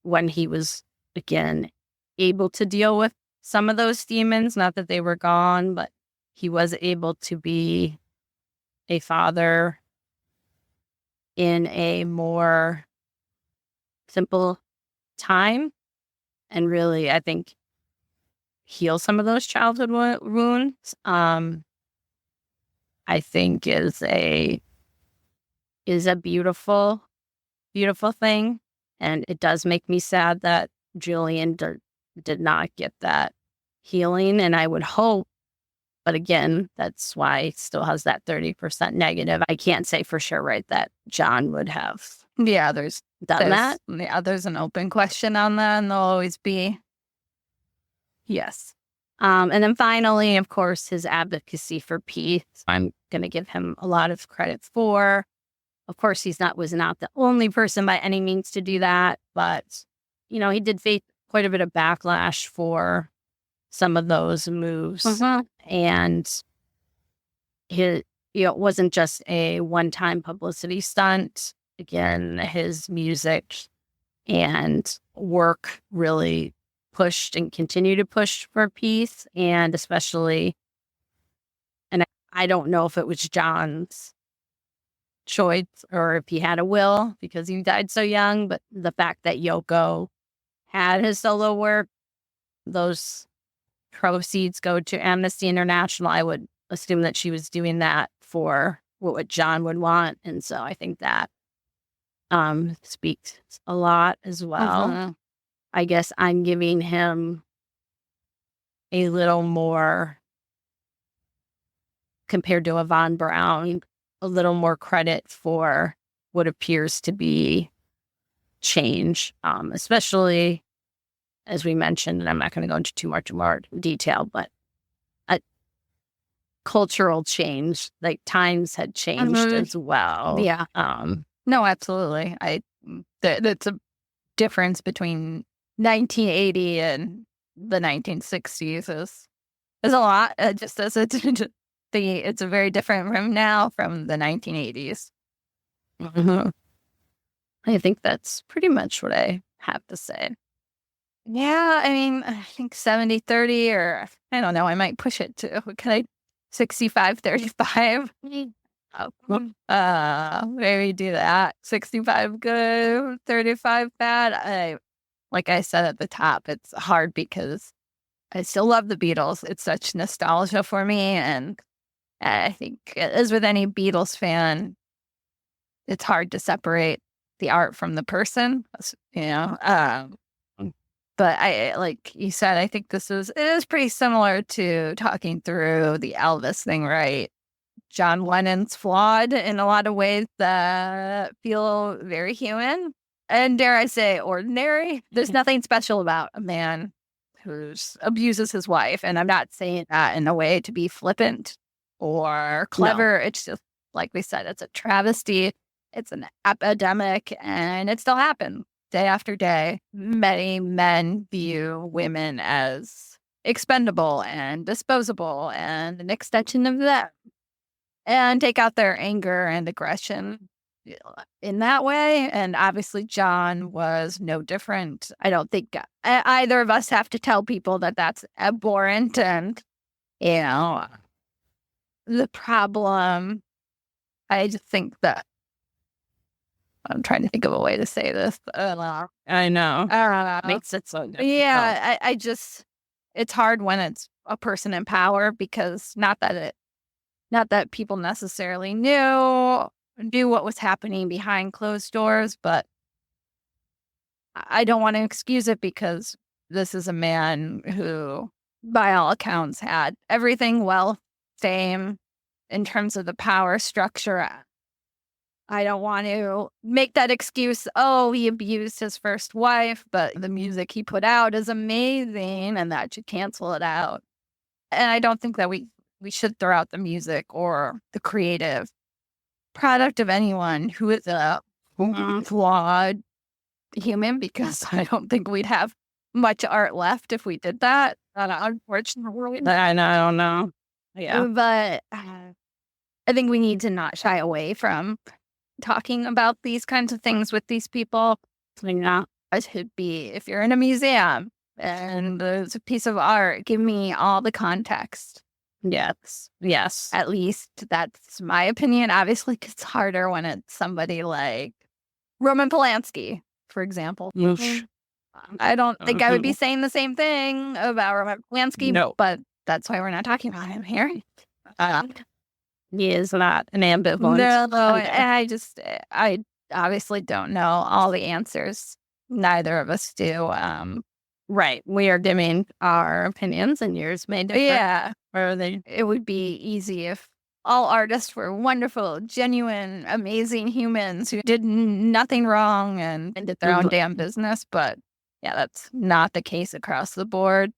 when he was, again, able to deal with some of those demons, not that they were gone, but he was able to be a father in a more simple time and really, I think, heal some of those childhood wounds. I think is a beautiful, beautiful thing, and it does make me sad that Julian did not get that healing, and I would hope. But again, that's why he still has that 30% negative. I can't say for sure, right, that John would have Yeah, done that. there's an open question on that, and there'll always be. Yes. And then finally, of course, his advocacy for peace. I'm going to give him a lot of credit for. Of course, was not the only person by any means to do that, but he did face quite a bit of backlash for some of those moves, and it wasn't just a one-time publicity stunt. Again, his music and work really pushed and continue to push for peace, and especially, and I don't know if it was John's choice or if he had a will because he died so young, but the fact that Yoko had his solo work, those proceeds go to Amnesty International. I would assume that she was doing that for what John would want, and so I think that speaks a lot as well. I guess I'm giving him a little more, compared to a Von Braun, a little more credit for what appears to be change, especially as we mentioned, and I'm not going to go into too much more detail, but a cultural change, like times had changed as well. Yeah. No, absolutely. That's a difference between 1980 and the 1960s is a lot. Just as it's a very different from now from the 1980s. I think that's pretty much what I have to say. Yeah, I mean, I think 70-30, or I don't know, I might push it to, can I 65-35? Maybe do that. 65 good, 35 bad. Like I said at the top, it's hard because I still love the Beatles. It's such nostalgia for me. And I think, as with any Beatles fan, it's hard to separate the art from the person, you know. But like you said, I think it is pretty similar to talking through the Elvis thing, right? John Lennon's flawed in a lot of ways that feel very human and, dare I say, ordinary. There's nothing special about a man who abuses his wife. And I'm not saying that in a way to be flippant or clever. No. It's just, like we said, it's a travesty. It's an epidemic, and it still happens day after day. Many men view women as expendable and disposable and an extension of them, and take out their anger and aggression in that way. And obviously, John was no different. I don't think either of us have to tell people that that's abhorrent. And, the problem, I just think that I'm trying to think of a way to say this. I know. Makes it so difficult. Yeah, it's hard when it's a person in power, because not that people necessarily knew what was happening behind closed doors, but I don't want to excuse it, because this is a man who, by all accounts, had everything, wealth, fame, in terms of the power structure. I don't want to make that excuse, he abused his first wife, but the music he put out is amazing, and that should cancel it out. And I don't think that we should throw out the music or the creative product of anyone who is a flawed human, because I don't think we'd have much art left if we did that. Unfortunately. I don't know. Yeah. But I think we need to not shy away from talking about these kinds of things with these people. Yeah. It should be, if you're in a museum and there's a piece of art, give me all the context. Yes. At least that's my opinion. Obviously, it's harder when it's somebody like Roman Polanski, for example. Oof. I don't think I would be saying the same thing about Roman Polanski, no. But that's why we're not talking about him here. He is not an ambivalent. No, I obviously don't know all the answers. Neither of us do. Right. We are giving our opinions, and yours may differ. Yeah. Or it would be easy if all artists were wonderful, genuine, amazing humans who did nothing wrong and did their own damn business. But yeah, that's not the case across the board.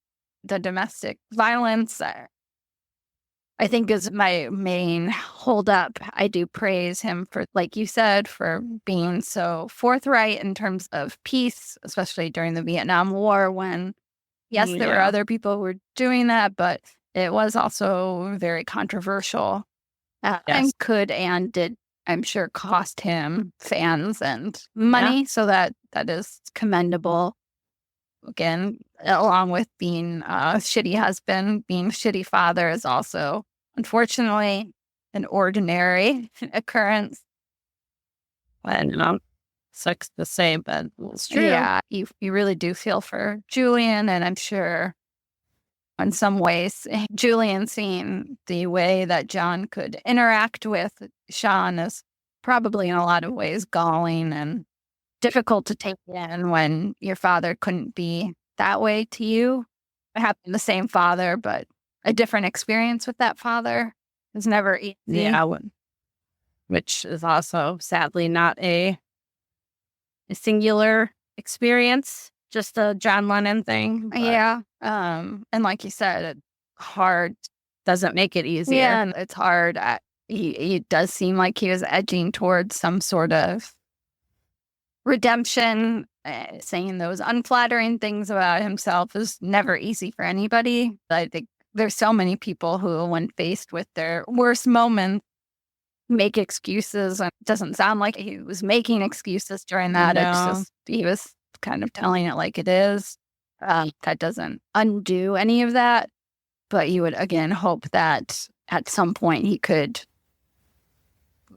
The domestic violence, I think, is my main holdup. I do praise him for, like you said, for being so forthright in terms of peace, especially during the Vietnam War, when, yes, there were other people who were doing that, but it was also very controversial. And could and did, I'm sure, cost him fans and money. Yeah. So that is commendable. Again, along with being a shitty husband, being a shitty father is also, unfortunately, an ordinary occurrence. And sucks to say, but it's true. Yeah, you really do feel for Julian, and I'm sure in some ways, Julian, seeing the way that John could interact with Sean, is probably in a lot of ways galling and difficult to take in when your father couldn't be that way to you. Having the same father, but a different experience with that father is never easy. Yeah, which is also sadly not a singular experience, just a John Lennon thing. But, yeah. And like you said, it's hard. Doesn't make it easier. Yeah, and it's hard. He does seem like he was edging towards some sort of redemption. Saying those unflattering things about himself is never easy for anybody. I think there's so many people who, when faced with their worst moments, make excuses. And it doesn't sound like he was making excuses during that. No. It's just he was kind of telling it like it is. That doesn't undo any of that. But you would, again, hope that at some point he could,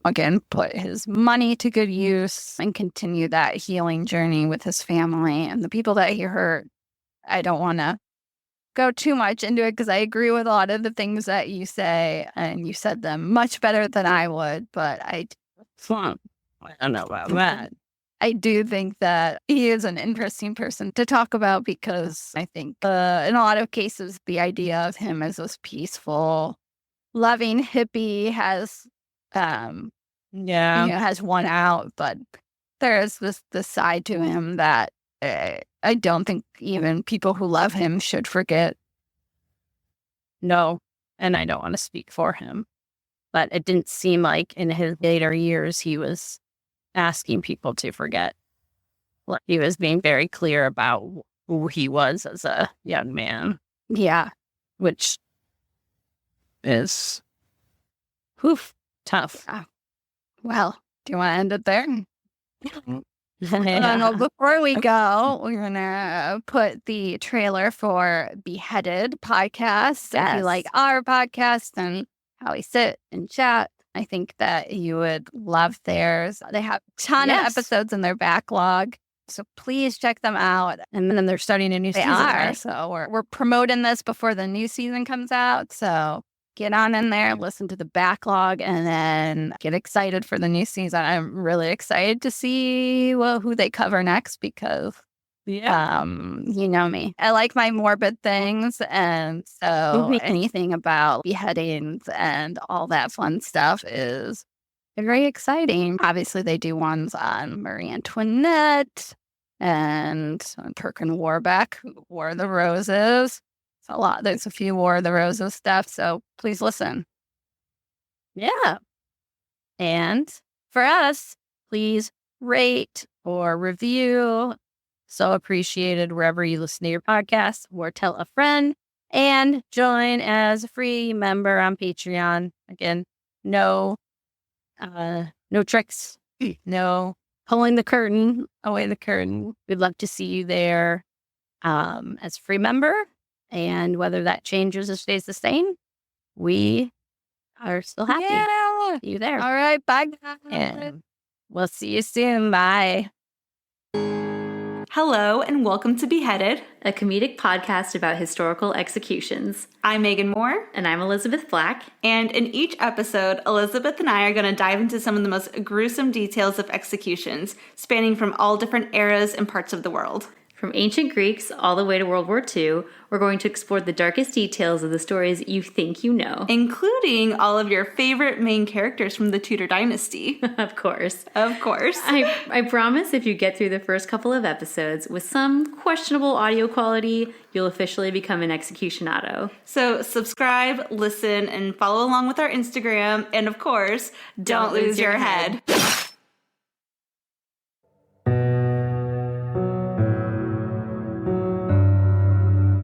again, put his money to good use and continue that healing journey with his family and the people that he hurt. I don't want to go too much into it because I agree with a lot of the things that you say, and you said them much better than I would. But I don't know about that. I do think that he is an interesting person to talk about because I think in a lot of cases, the idea of him as this peaceful, loving hippie has, has won out. But there is this side to him that I don't think even people who love him should forget. No, and I don't want to speak for him, but it didn't seem like in his later years he was asking people to forget. He was being very clear about who he was as a young man. Yeah. Which is tough. Yeah. Well, do you want to end it there? Yeah. Before we go, we're going to put the trailer for Beheaded podcast. Yes. If you like our podcast and how we sit and chat, I think that you would love theirs. They have a ton of episodes in their backlog, so please check them out. And then they're starting a new season. Right? So we're promoting this before the new season comes out. So get on in there, listen to the backlog, and then get excited for the new season. I'm really excited to see who they cover next because, you know me. I like my morbid things, and so anything about beheadings and all that fun stuff is very exciting. Obviously, they do ones on Marie Antoinette and Perkin Warbeck, who wore the roses. A lot. There's a few War of the Roses stuff, so please listen. Yeah. And for us, please rate or review. So appreciated wherever you listen to your podcast, or tell a friend, and join as a free member on Patreon. Again, no tricks, no pulling the curtain away the curtain. We'd love to see you there as a free member. And whether that changes or stays the same, we are still happy. Yeah. See you there. All right. Bye, guys. And we'll see you soon. Bye. Hello, and welcome to Beheaded, a comedic podcast about historical executions. I'm Megan Moore. And I'm Elizabeth Black. And in each episode, Elizabeth and I are going to dive into some of the most gruesome details of executions, spanning from all different eras and parts of the world. From ancient Greeks all the way to World War II, we're going to explore the darkest details of the stories you think you know. Including all of your favorite main characters from the Tudor dynasty. Of course. Of course. I promise if you get through the first couple of episodes with some questionable audio quality, you'll officially become an executionado. So subscribe, listen, and follow along with our Instagram. And of course, don't lose your head.